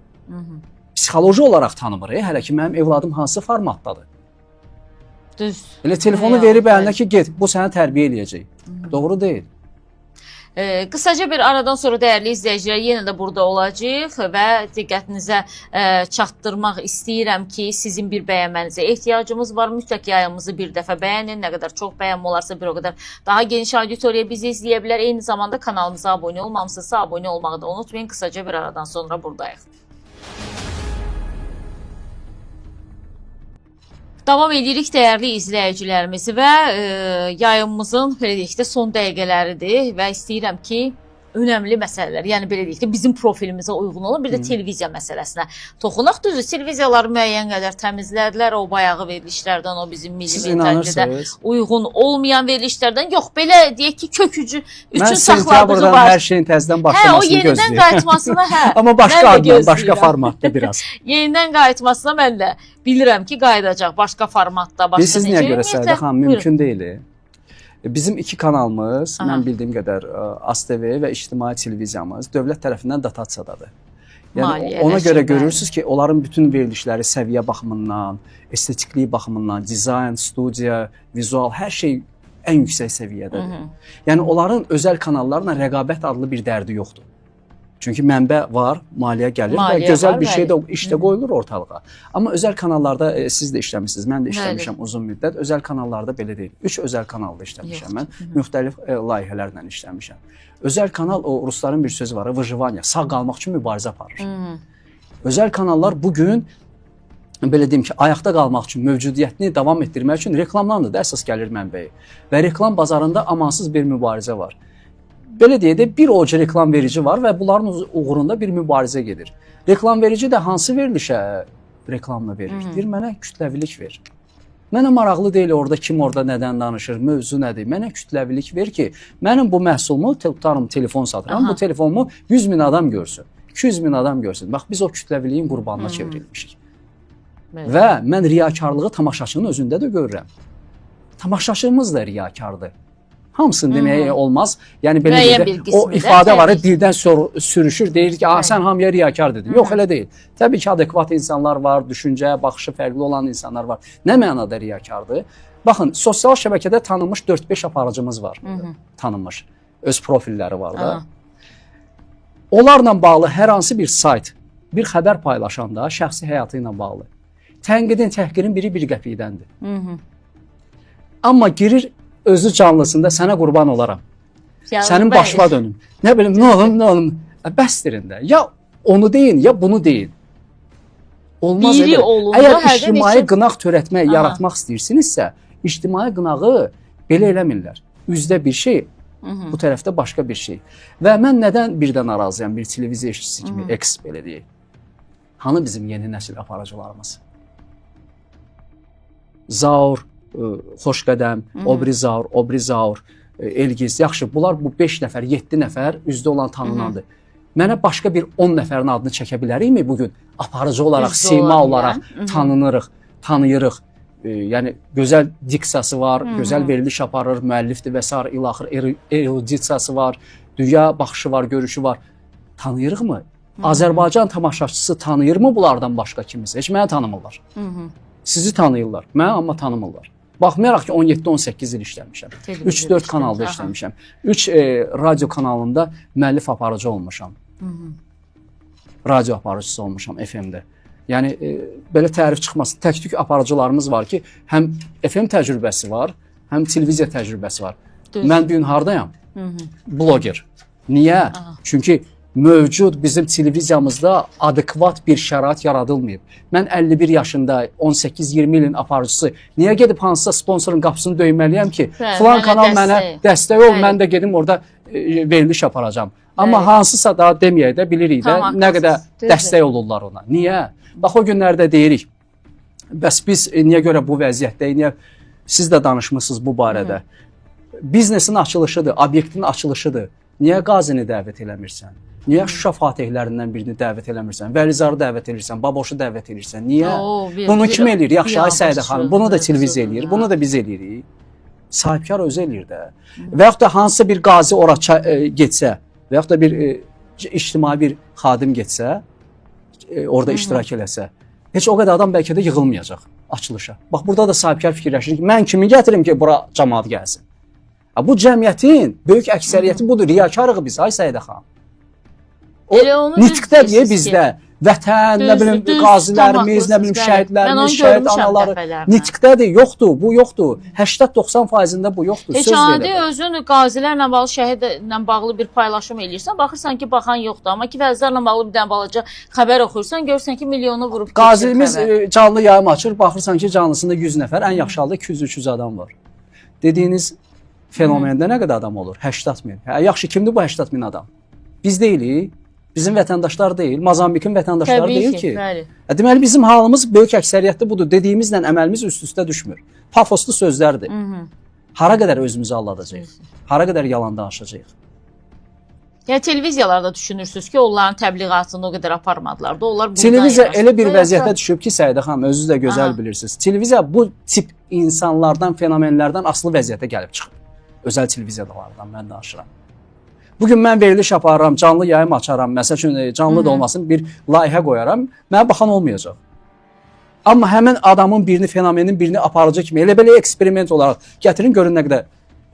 Speaker 2: Psixoloji olaraq tanımır. Hələ ki, mənim evladım hansı formatdadır?
Speaker 1: Düz.
Speaker 2: Elə telefonu verib əlinə ki, get, bu səni tərbiyə eləyəcək. Doğru deyil.
Speaker 1: Qısaca bir aradan sonra dəyərli izləyicilər yenə də burada olacağıq və diqqətinizə çatdırmaq istəyirəm ki, sizin bir bəyənmənizə ehtiyacımız var. Mütləq yayımımızı bir dəfə bəyənin. Nə qədər çox bəyənmə olarsa bir o qədər daha geniş auditoriya bizi izləyə bilər. Eyni zamanda kanalımıza abunə olmamısınızsa abunə olmağı da unutmayın. Qısaca bir aradan sonra buradayıq. Davam edirik dəyərli izləyicilərimiz və yayımımızın belə deyək də son dəqiqələridir və istəyirəm ki, önəmli məsələlər, yəni belə deyək də bizim profilimizə uyğun olan bir də televiziya məsələsinə toxunaq. Düzdür, televiziyaları müəyyən qədər təmizlədilər, o bayağı verilişlərdən, o bizim milli mentalitetə uyğun olmayan verilişlərdən. Yox, belə deyək ki, kökücü üçün saxladığı var.
Speaker 2: Hər şeyin təzədən başlamasını gözləyir.
Speaker 1: O yenidən qayıtmasına,
Speaker 2: Amma başqa adla, başqa formatda biraz.
Speaker 1: Yenidən qayıtmasına mən də bilirəm ki, qayıdacaq başqa formatda, başqa necə.
Speaker 2: Siz niyə görə Səidə xanım, mümkün deyil. Bizim iki kanalımız, mən bildiyim qədər ASTV və İctimai televiziyamız dövlət tərəfindən dotasiyadadır. Yəni ona görə görürsüz ki, onların bütün verilişləri səviyyə baxımından, estetikliyi baxımından, dizayn, studiya, vizual, hər şey ən yüksək səviyyədədir. Yəni onların özəl kanallarla rəqabət adlı bir dərdi yoxdur. Çünki mənbə var, maliyyə gəlir və gözəl bir şey də işdə qoyulur ortalığa. Amma özəl kanallarda siz də işləmişsiniz, mən də işləmişəm uzun müddət. Özəl kanallarda belə deyil. 3 özəl kanalda işləmişəm mən. Müxtəlif layihələrlə işləmişəm. Özəl kanal, o rusların bir sözü var, выживание, sağ qalmaq üçün mübarizə aparır. Özəl kanallar bugün belə deyim ki, ayaqda qalmaq üçün, mövcudiyyətini davam etdirmək üçün reklamlardır da əsas gəlir mənbəyi. Və reklam bazarında amansız bir mübarizə var. Belə deyə də bir oca reklam verici var və bunların uğrunda bir mübarizə gedir. Reklam verici də hansı verilişə reklamla verir? Deyir, mənə kütləvilik ver. Mənə maraqlı deyil orada kim orada nədən danışır, mövzu nədir. Mənə kütləvilik ver ki, mənim bu məhsulumu tutarım, telefon satıram, bu telefonumu 100 min adam görsün, 200 min adam görsün. Bax, biz o kütləviliyin qurbanına çevrilmişik. Və mən riyakarlığı tamaşaçının özündə də görürəm. Tamaşaçımız da riyakardır. Hamısını deməyə olmaz. Yəni belə deyək, o ifadə var, dildən sürüşür, deyir ki, sən hamıya riyakar dedin. Yox, elə deyil. Təbii ki, adekvat insanlar var, düşüncə, baxışı fərqli olan insanlar var. Nə mənada riyakardır? Baxın, sosial şəbəkədə tanınmış 4-5 aparıcımız var. Tanınmış. Öz profilləri var da. Onlarla bağlı hər hansı bir sayt, bir xəbər paylaşanda şəxsi həyatı ilə bağlı. Tənqidin, təhqirin biri 1 qəpikdəndir. Amma girir özü canlısında sənə qurban olaram. Sənin başına dönüm. Nə bilim, nə olum. Bəsdirin də. Ya onu deyin, ya bunu deyin. Olmaz elə. Əgər ictimai qınaq törətmək, yaratmaq istəyirsinizsə, ictimai qınağı belə eləmirlər. Üzdə bir şey, bu tərəfdə başqa bir şey. Və mən nədən birdən narazıyam bir televiziya işçisi kimi, eks belə deyək. Hanı bizim yeni nəsil aparıcılarımız? Zaur, Xoşqədəm, Obrizaur, Elgiz, yaxşı, bunlar bu 5 nəfər, 7 nəfər üzdə olan tanınandır. Mənə başqa bir 10 nəfərin adını çəkə bilərikmi bugün? Aparıcı olaraq, sima olaraq tanıyırıq. Yəni, gözəl diksiyası var, gözəl veriliş aparır, müəllifdir və s. ilaxır, erudisiyası var, dünya baxışı var, görüşü var. Tanıyırıqmı? Azərbaycan tamaşaçısı tanıyırmı bunlardan başqa kimisə? Heç mənə tanımırlar. Sizi tanıyırlar, mənə amma tanımırlar. Baxmayaraq ki, 17-18 il işləmişəm. 3-4 kanalda işləmişəm. 3 radio kanalında müəllif aparıcı olmuşam. Radio aparıcısı olmuşam FM-də. Yəni, belə tərif çıxmasın. Tək-tük aparıcılarımız var ki, həm FM təcrübəsi var, həm televiziya təcrübəsi var. Mən bugün haradayam? Bloger. Niyə? Çünki mövcud bizim televiziyamızda adekvat bir şərait yaradılmayıb. Mən 51 yaşında 18-20 ilin aparıcısı niyə gedib hansısa sponsorun qapısını döyməliyəm ki, filan kanal mənə dəstək ol, mən də gedim orada veriliş aparacam. Amma hansısa da deməyək də bilirik də nə qədər dəstək olurlar ona. Niyə? Bax, o günlərdə deyirik, bəs biz niyə görə bu vəziyyətdəyik, niyə siz də danışmışsınız bu barədə. Biznesin açılışıdır, obyektin açılışıdır. Niyə Qazini dəvət eləmirsən? Niyə Şuşa fatihlərindən birini dəvət eləmirsən? Vəlizarı dəvət edirsən, Baboşu dəvət edirsən? Niyə? Bunu kim eləyir? Yaxşı, ay Səidə xanım, bunu da televiziya eləyir, bunu da biz eləyirik. Sahibkar özü eləyir də. Və yaxud da hansısa bir qazi ora getsə, və yaxud da bir ictimai bir xadim getsə, orada iştirak eləsə, heç o qədər adam bəlkə də yığılmayacaq açılışa. Bax, burada da sahibkar fikirləşir ki, mən kimi gətirim ki, bura cəmaat gəlsin. Bu cəmiyyətin böyük əksəriyyəti budur. Riyakarıq biz, ay Səidə xanım. O
Speaker 1: Elə onu
Speaker 2: nitqdə deyə
Speaker 1: deyirsiz
Speaker 2: bizdə vətən, nə bilim
Speaker 1: düz,
Speaker 2: qazilərimiz,
Speaker 1: tam
Speaker 2: nə bilim
Speaker 1: haklısınız, bəli.
Speaker 2: şəhidlərimiz,
Speaker 1: Mən onu
Speaker 2: şəhid
Speaker 1: görmüşəm
Speaker 2: anaları
Speaker 1: dəfələrlə.
Speaker 2: nitqdədir, yoxdur, bu yoxdur. 80-90%-də bu yoxdur.
Speaker 1: Heç
Speaker 2: Söz
Speaker 1: adi
Speaker 2: verirəm.
Speaker 1: özün qazilərlə bağlı, şəhidlə bağlı bir paylaşım eləyirsən, baxırsan ki, baxan yoxdur, amma ki vəzlərlə bağlı bir dənə balaca xəbər oxuyursan, görürsən ki, milyonu vurub keçir
Speaker 2: Qazimiz
Speaker 1: xəbər.
Speaker 2: canlı yayım açır, baxırsan ki, canlısında 100 nəfər, ən yaxşı halda 200-300 adam var. Dediyiniz fenomende nə qədər adam olur? 80 min. Hə, yaxşı, kimdir bu 80 min adam? Biz deyilik, bizim vətəndaşlar deyil, Mazambikin vətəndaşları
Speaker 1: Təbii
Speaker 2: deyil
Speaker 1: ki,
Speaker 2: ki.
Speaker 1: bəli.
Speaker 2: Deməli, bizim halımız böyük əksəriyyətdə budur. Dediyimizlə əməlimiz üst-üstə düşmür. Pafoslu sözlərdir. Hara qədər özümüzü aldadacağıq? Hara qədər yalan danışacağıq?
Speaker 1: Yəni televiziyalarda düşünürsüz ki, onların təbliğatını o qədər aparmadılar da. Onlar buradan
Speaker 2: Televiziya
Speaker 1: yanaşdı.
Speaker 2: elə bir
Speaker 1: Yoxsa-
Speaker 2: vəziyyətə düşüb ki, Səidə xanım, özünüz də gözəl
Speaker 1: Aha.
Speaker 2: bilirsiniz. Televiziya bu tip insanlardan, fenomenlərdən asılı vəziyyətə gəlib çıxıb. Özəl televiziyalardan mən danışıram. Bugün mən veriliş aparıram, canlı yayım açaram, məsəl üçün canlı da olmasın bir layihə qoyaram, mənə baxan olmayacaq. Amma həmin adamın birini, fenomenin birini aparıcı kimi elə belə eksperiment olaraq gətirin görün nə qədər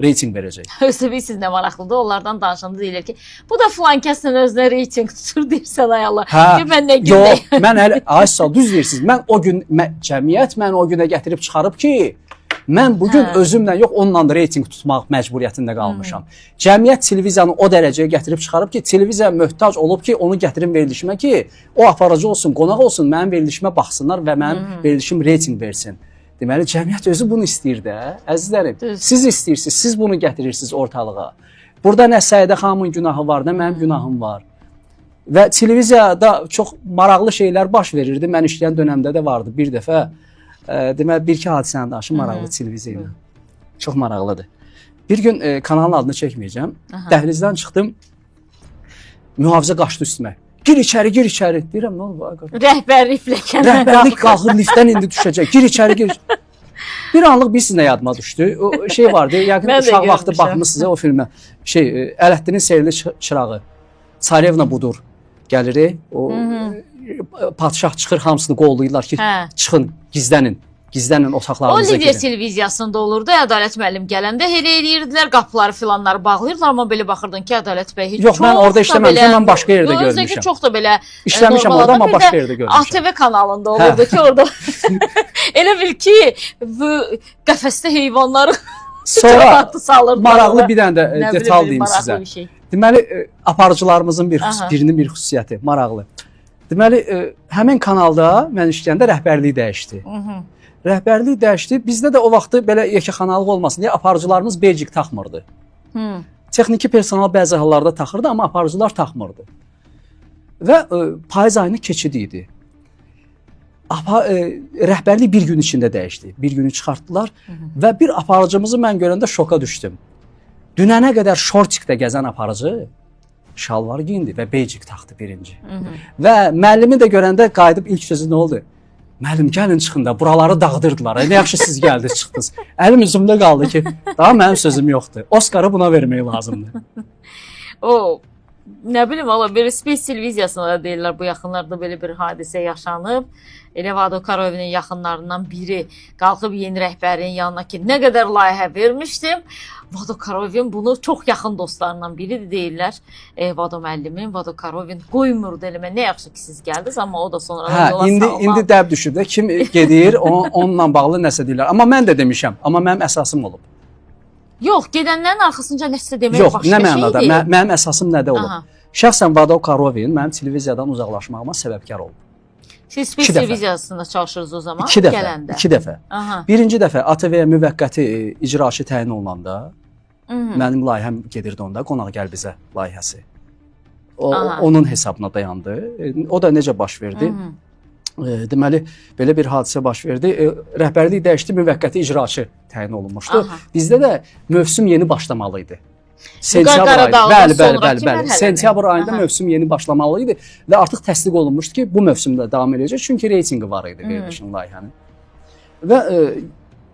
Speaker 2: reyting verəcək.
Speaker 1: Özü bilirsiz nə maraqlıdır. Onlardan danışanda deyirlər ki, bu da filan kəslə özünə reyting tutur deyirsən ay Allah.
Speaker 2: Hə,
Speaker 1: Mən nə
Speaker 2: yox,
Speaker 1: gündəyim.
Speaker 2: mən hələ ay sağ düz deyirsiniz. Mən o gün cəmiyyət məni o günə gətirib çıxarıb ki, mən bu gün özümlə yox, onunla da reyting tutmaq məcburiyyətində qalmışam. Cəmiyyət televiziyanı o dərəcəyə gətirib çıxarıb ki, televiziya möhtac olub ki, onu gətirin verilişimə ki, o aparıcı olsun, qonaq olsun, mənim verilişimə baxsınlar və mənim verilişim reyting versin. Deməli, cəmiyyət özü bunu istəyir də, əzizlərim. Siz istəyirsiniz, siz bunu gətirirsiniz ortalığa. Burada nə Səidə xanımın günahı var, nə mənim günahım var. Və televiziyada çox maraqlı şeylər baş verirdi. Mən işləyən dönəmdə də vardı bir dəfə. Deməli, bir-iki hadisəni danışım maraqlı televiziya ilə. Çox maraqlıdır. Bir gün kanalın adını çəkməyəcəm. Dəhlizdən çıxdım. Mühafizə qaçdı üstümə. Gir içəri, gir içəri. Deyirəm, nə oldu?
Speaker 1: Rəhbərlik ləkəndən
Speaker 2: Rəhbərlik qalxır, liftdən indi düşəcək. Gir içəri, gir. Bir anlıq bilirsiniz nə yadıma düşdü. O şey vardı, yəqin
Speaker 1: Mən də
Speaker 2: uşaq vaxtı
Speaker 1: görmüşəm.
Speaker 2: baxmısınız o filmə. Ələddinin Sehrli Çırağı. Çarevna budur. Gəlir, o padşah çıxır, hamısını qollayırlar ki, çıxın, gizlənin. Gizlənin
Speaker 1: O
Speaker 2: otaqlarınıza
Speaker 1: Liviya
Speaker 2: girin.
Speaker 1: televiziyasında olurdu. Ədalət müəllim gələndə elə eləyirdilər, qapıları filanları bağlayırdılar, amma belə baxırdın ki, Ədalət bəy heç
Speaker 2: Yox, mən orada işləməmişəm, mən başqa yerdə
Speaker 1: Özü
Speaker 2: görmüşəm.
Speaker 1: ki, çox da belə
Speaker 2: İşləmişəm
Speaker 1: normal
Speaker 2: orada,
Speaker 1: adam.
Speaker 2: amma
Speaker 1: Bir
Speaker 2: başqa
Speaker 1: də
Speaker 2: yerdə görmüşəm.
Speaker 1: ATV kanalında olurdu ki, orada elə bil ki, bu qəfəsdə heyvanları
Speaker 2: Sonra
Speaker 1: salırdılar.
Speaker 2: maraqlı bir dənə də
Speaker 1: Nə bilim,
Speaker 2: detal
Speaker 1: bir
Speaker 2: deyim
Speaker 1: maraqlı
Speaker 2: sizə.
Speaker 1: bir şey.
Speaker 2: Deməli, aparıcılarımızın
Speaker 1: Aha.
Speaker 2: birinin bir xüsusiyyəti, maraqlı. Deməli, həmin kanalda mən işləyəndə rəhbərlik dəyişdi. Rəhbərlik dəyişdi. Bizdə də o vaxtı belə yekəxanalıq olmasın deyə aparıcılarımız bejik taxmırdı. Texniki personal bəzi hallarda taxırdı, amma aparıcılar taxmırdı. Və payız ayının keçidi idi. Rəhbərlik bir gün içində dəyişdi. Bir günü çıxartdılar və bir aparıcımızı mən görəndə şoka düşdüm. Dünənə qədər şortikdə gəzən aparıcı şalvar giyindi və bejik taxdı birinci. Və müəllimi də görəndə qayıdıb ilk sözü nə oldu? Müəllim, gəlin çıxın da, buraları dağıdırdılar. Nə yaxşı siz gəldiniz, çıxdınız. Əlim üzümdə qaldı ki, daha mənim sözüm yoxdur. Oskarı buna vermək lazımdır.
Speaker 1: O, nə bilim, valla bir Space televiziyasında da deyirlər, bu yaxınlarda belə bir hadisə yaşanıb. Elə Vado Karovinin yaxınlarından biri qalxıb yeni rəhbərin yanına ki, nə qədər layihə vermişdim. Vado Karovin bunu çox yaxın dostlarından biridir deyirlər. Vado müəllimin, Vado Karovin qoymurdu eləmə. Nə yaxşı ki siz gəldiniz, amma o da sonra yola
Speaker 2: indi dəb düşüb də kim gedir, onunla bağlı nəsə deyirlər. Amma mən də demişəm, amma mənim əsasım olub.
Speaker 1: Yox, gedənlərin arxasınca nəsə demək
Speaker 2: Yox,
Speaker 1: başqa
Speaker 2: nə
Speaker 1: şeydir.
Speaker 2: mənada? Mənim əsasım nədə olub? Şəxsən Vado Karovin mənim televiziyadan uzaqlaşmağıma səbəbkar oldu.
Speaker 1: Siz Space televiziyasında çalışırsınız o zaman gələndə.
Speaker 2: 2 dəfə. Birinci dəfə ATV-yə müvəqqəti icraçı təyin olunanda mənim layihəm gedirdi onda, qonaq gəl bizə layihəsi. Onun hesabına dayandı. O da necə baş verdi? Deməli, belə bir hadisə baş verdi. Rəhbərlik dəyişdi, müvəqqəti icraçı təyin olunmuşdu. Bizdə də mövsüm yeni başlamalı idi. Sentyabr ayında, bəli. Sentyabr ayında mövsüm yeni başlamalı idi və artıq təsdiq olunmuşdu ki, bu mövsümdə davam edəcək, çünki reytinqi var idi verilişin layihənin. Və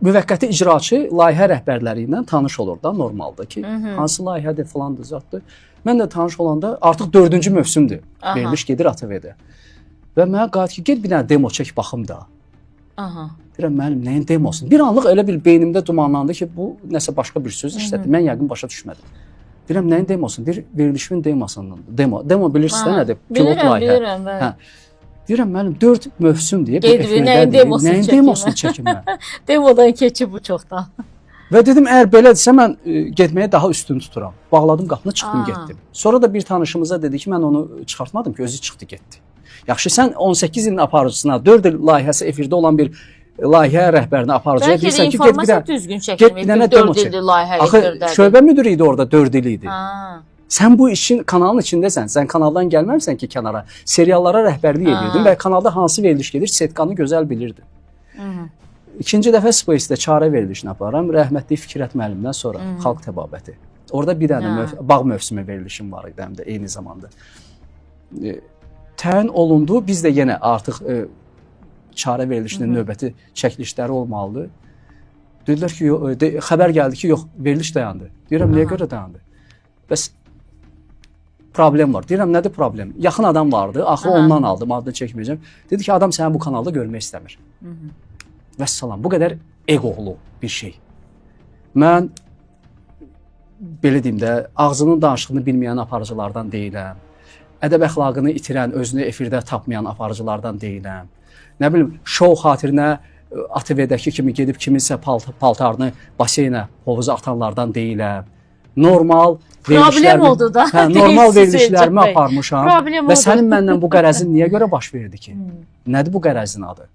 Speaker 2: müvəqqəti icraçı layihə rəhbərləri ilə tanış olur da, normaldır ki, hansı layihədir filandır, zatdır. Mən də tanış olanda artıq 4-cü mövsümdür. Veriliş gedir ATV-də. Və mənə qayıt ki, get bir dənə demo çək baxım da.
Speaker 1: Aha.
Speaker 2: Deyirəm, müəllim, nəyin demosun? Bir anlıq elə bir beynimdə dumanlandı ki, bu nəsə başqa bir söz işlədi. Mən yəqin başa düşmədim. Deyirəm, nəyin demosun? Deyir, verilişimin demosundan. Demo bilirsiniz də nədir? Pilot layihə.
Speaker 1: Bilirəm, bəli.
Speaker 2: Hə. Deyirəm, müəllim, 4 mövsüm deyə
Speaker 1: Qeyd edin, nəyin demosunu
Speaker 2: çəkim mən.
Speaker 1: Demodan keçib bu çoxdan.
Speaker 2: Və dedim, əgər belədirsə mən getməyə daha üstün tuturam. Bağladım qapını, çıxdım, getdim. Sonra da bir tanışımıza dedi ki, mən onu çıxartmadım ki, özü çıxdı, getdi. Yaxşı, sən 18 ilin aparıcısına, 4 il layihəsi efirdə olan bir layihə rəhbərinə aparıcıya deyirsən ki, get bir də
Speaker 1: düzgün çəkilməyib, 4 ildir layihə efirdədir.
Speaker 2: Axı, şöbə müdürü idi orada, 4 il idi. Sən bu işin kanalın içindəsən, sən kanaldan gəlməmsən ki, kənara. Seriallara rəhbərlik edirdin və kanalda hansı veriliş gedir, setkanı gözəl bilirdin. İkinci dəfə Space-də çarə verilişini aparıram, rəhmətli Fikrət müəllimdən sonra Xalq Təbabəti. Orada bir dənə bağ mövsümü verilişim var idi həm də eyni zamanda. Təyin olundu, biz də yenə artıq çarə verilişinin növbəti çəkilişləri olmalıdır. Dedilər ki, xəbər gəldi ki, yox, veriliş dayandı. Deyirəm, niyə görə dayandı? Bəs problem var. Deyirəm, nədir problem? Yaxın adam vardı, axı ondan aldım, adını çəkməyəcəm. Dedi ki, adam səni bu kanalda görmək istəmir. Vəssalam, bu qədər eqolu bir şey. Mən, belə deyim də, ağzının danışığını bilməyən aparıcılardan deyiləm. Ədəb əxlaqını itirən, özünü efirdə tapmayan aparıcılardan deyiləm. Nə bilim, şou xatirinə ATV-dəki kimi gedib kiminsə paltarını baseynə, hovuza atanlardan deyiləm. Normal verilişlərimi aparmışam və sənin məndən bu qərəzin niyə görə baş verdi ki? Nədir bu qərəzin adı?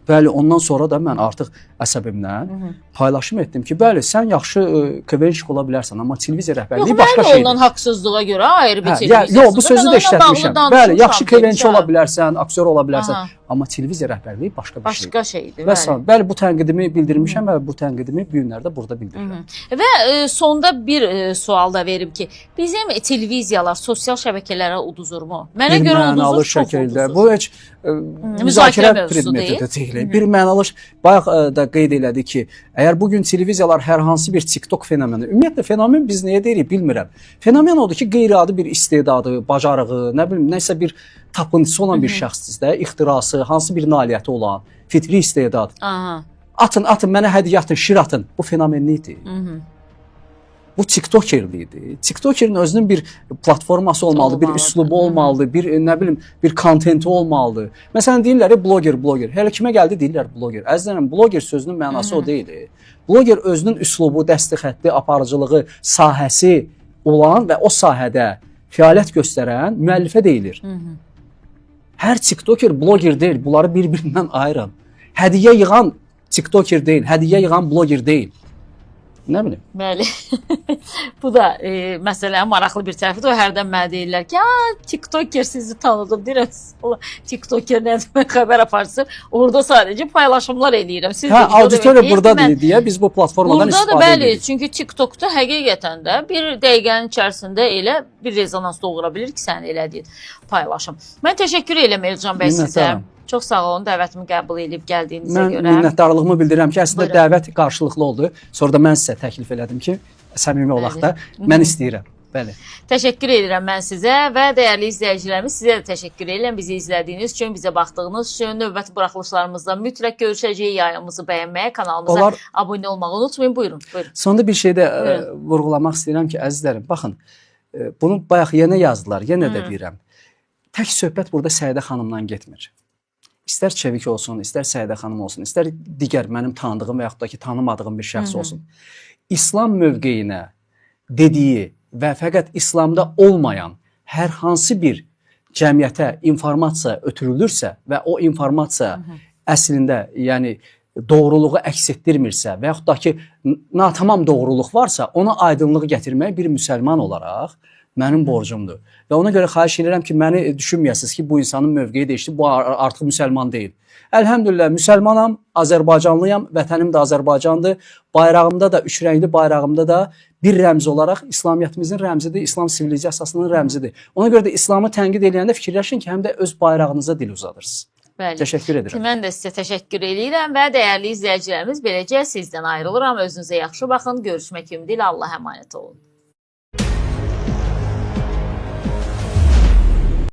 Speaker 2: Bəli, ondan sonra da mən artıq əsəbimdən paylaşım etdim ki, bəli, sən yaxşı kvenşik ola bilərsən, amma televiziya rəhbərliyi başqa şeydir.
Speaker 1: Yox, mən olunan haqsızlığa görə ayrı bir televiziyasında.
Speaker 2: Yox, bu sözü də işlətmişəm. Bəli, yaxşı kvenşik ola bilərsən, aktyor ola bilərsən, amma televiziya rəhbərliyi başqa bir şeydir.
Speaker 1: Başqa şeydir,
Speaker 2: bəli, bu tənqidimi bildirmişəm və bu tənqidimi bu günlərdə burada bildirirəm.
Speaker 1: Və sonda bir sual da verim ki, bizim televiziyalar sosial şəbəkələrə uduzurmu? Mənə görə uduzur, çox uduzur.
Speaker 2: Bu heç müzakirə predmeti də deyil. Bir mənalı, bayaq da qeyd elədi ki, əgər bugün televiziyalar hər hansı bir TikTok fenomeni, ümumiyyətlə fenomen biz nəyə deyirik bilmirəm. Fenomen odur ki, qeyri-adi bir istedadı, bacarığı, nə bilim, nəsə bir tapıntısı olan bir şəxsizdə, ixtirası, hansı bir nailiyyəti olan, fitri istedad. Atın, mənə hədiyyə atın, şir atın. Bu fenomenlikdir. Bu TikTokerlidir. TikTokerin özünün bir platforması olmalıdır, bir üslubu olmalıdır, bir nə bilim, bir kontenti olmalıdır. Məsələn deyirlər bloger. Hələ kimə gəldi deyirlər bloger. Əzizlərim, bloger sözünün mənası o deyil. Bloger özünün üslubu, dəsti xətti, aparıcılığı, sahəsi olan və o sahədə fəaliyyət göstərən müəllifə deyilir. Hər TikToker bloger deyil. Bunları bir-birindən ayırın. Hədiyyə yığan TikToker deyil, hədiyyə yığan bloger deyil. Nə bilim?
Speaker 1: Bəli. Bu da məsələnin maraqlı bir tərəfidir. O hərdən mənə deyirlər ki, TikToker sizi tanıdım. Deyirəm, TikToker nədir? Xəbər aparsın. Orada sadəcə paylaşımlar eləyirəm.
Speaker 2: Auditoriya buradadır deyə biz bu platformadan istifadə edirik.
Speaker 1: Bəli, çünki TikTokda həqiqətən də bir dəqiqənin içərisində elə bir rezonans doğura bilir ki, sən elədiyin paylaşım. Mən təşəkkür edirəm Elcan bəy sizə. Çox sağ olun, dəvətimi qəbul edib gəldiyinizə görə.
Speaker 2: Mən minnətdarlığımı bildirirəm ki, əslində dəvət qarşılıqlı oldu. Sonra da mən sizə təklif elədim ki, səmimi olaq da, mən istəyirəm. Bəli.
Speaker 1: Təşəkkür edirəm mən sizə və dəyərli izləyicilərimiz, sizə də təşəkkür edirəm bizi izlədiyiniz üçün, bizə baxdığınız üçün. Növbəti buraxılışlarımızda mütləq görüşəcəyik. Yayımımızı bəyənməyə, kanalımıza abunə olmağı unutmayın. Buyurun.
Speaker 2: Sonda bir şey də vurğulamaq istəyirəm ki, əzizlərim, baxın, bunu bayaq yenə yazdılar, yenə də deyirəm. Tək söhbət burada Səidə xanımdan getmir. İstər Çevik olsun, istər Səidə xanım olsun, istər digər mənim tanıdığım və yaxud da ki, tanımadığım bir şəxs olsun. İslam mövqeyinə dediyi və fəqət İslamda olmayan hər hansı bir cəmiyyətə informasiya ötürülürsə və o informasiya əslində, yəni doğruluğu əks etdirmirsə və yaxud da ki, natamam doğruluq varsa, ona aydınlıq gətirmək bir müsəlman olaraq mənim borcumdur. Və ona görə xahiş edirəm ki, məni düşünməyəsiniz ki, bu insanın mövqeyi dəyişdi, bu artıq müsəlman deyil. Əlhəmdülillah, müsəlmanam, Azərbaycanlıyam, vətənim də Azərbaycandır. Bayrağımda da, üç rəngli bayrağımda da bir rəmz olaraq İslamiyyətimizin rəmzidir, İslam sivilizasiyasının rəmzidir. Ona görə də İslamı tənqid edəndə fikirləşin ki, həm də öz bayrağınıza dil uzadırsınız.
Speaker 1: Bəli.
Speaker 2: Təşəkkür edirəm.
Speaker 1: Mən də sizə təşəkkür edirəm və dəyərli izləyicilərimiz, beləcə sizdən ayrılıram. Özünüzə yaxşı baxın. Görüşmək ümidi ilə Allaha əmanət olun.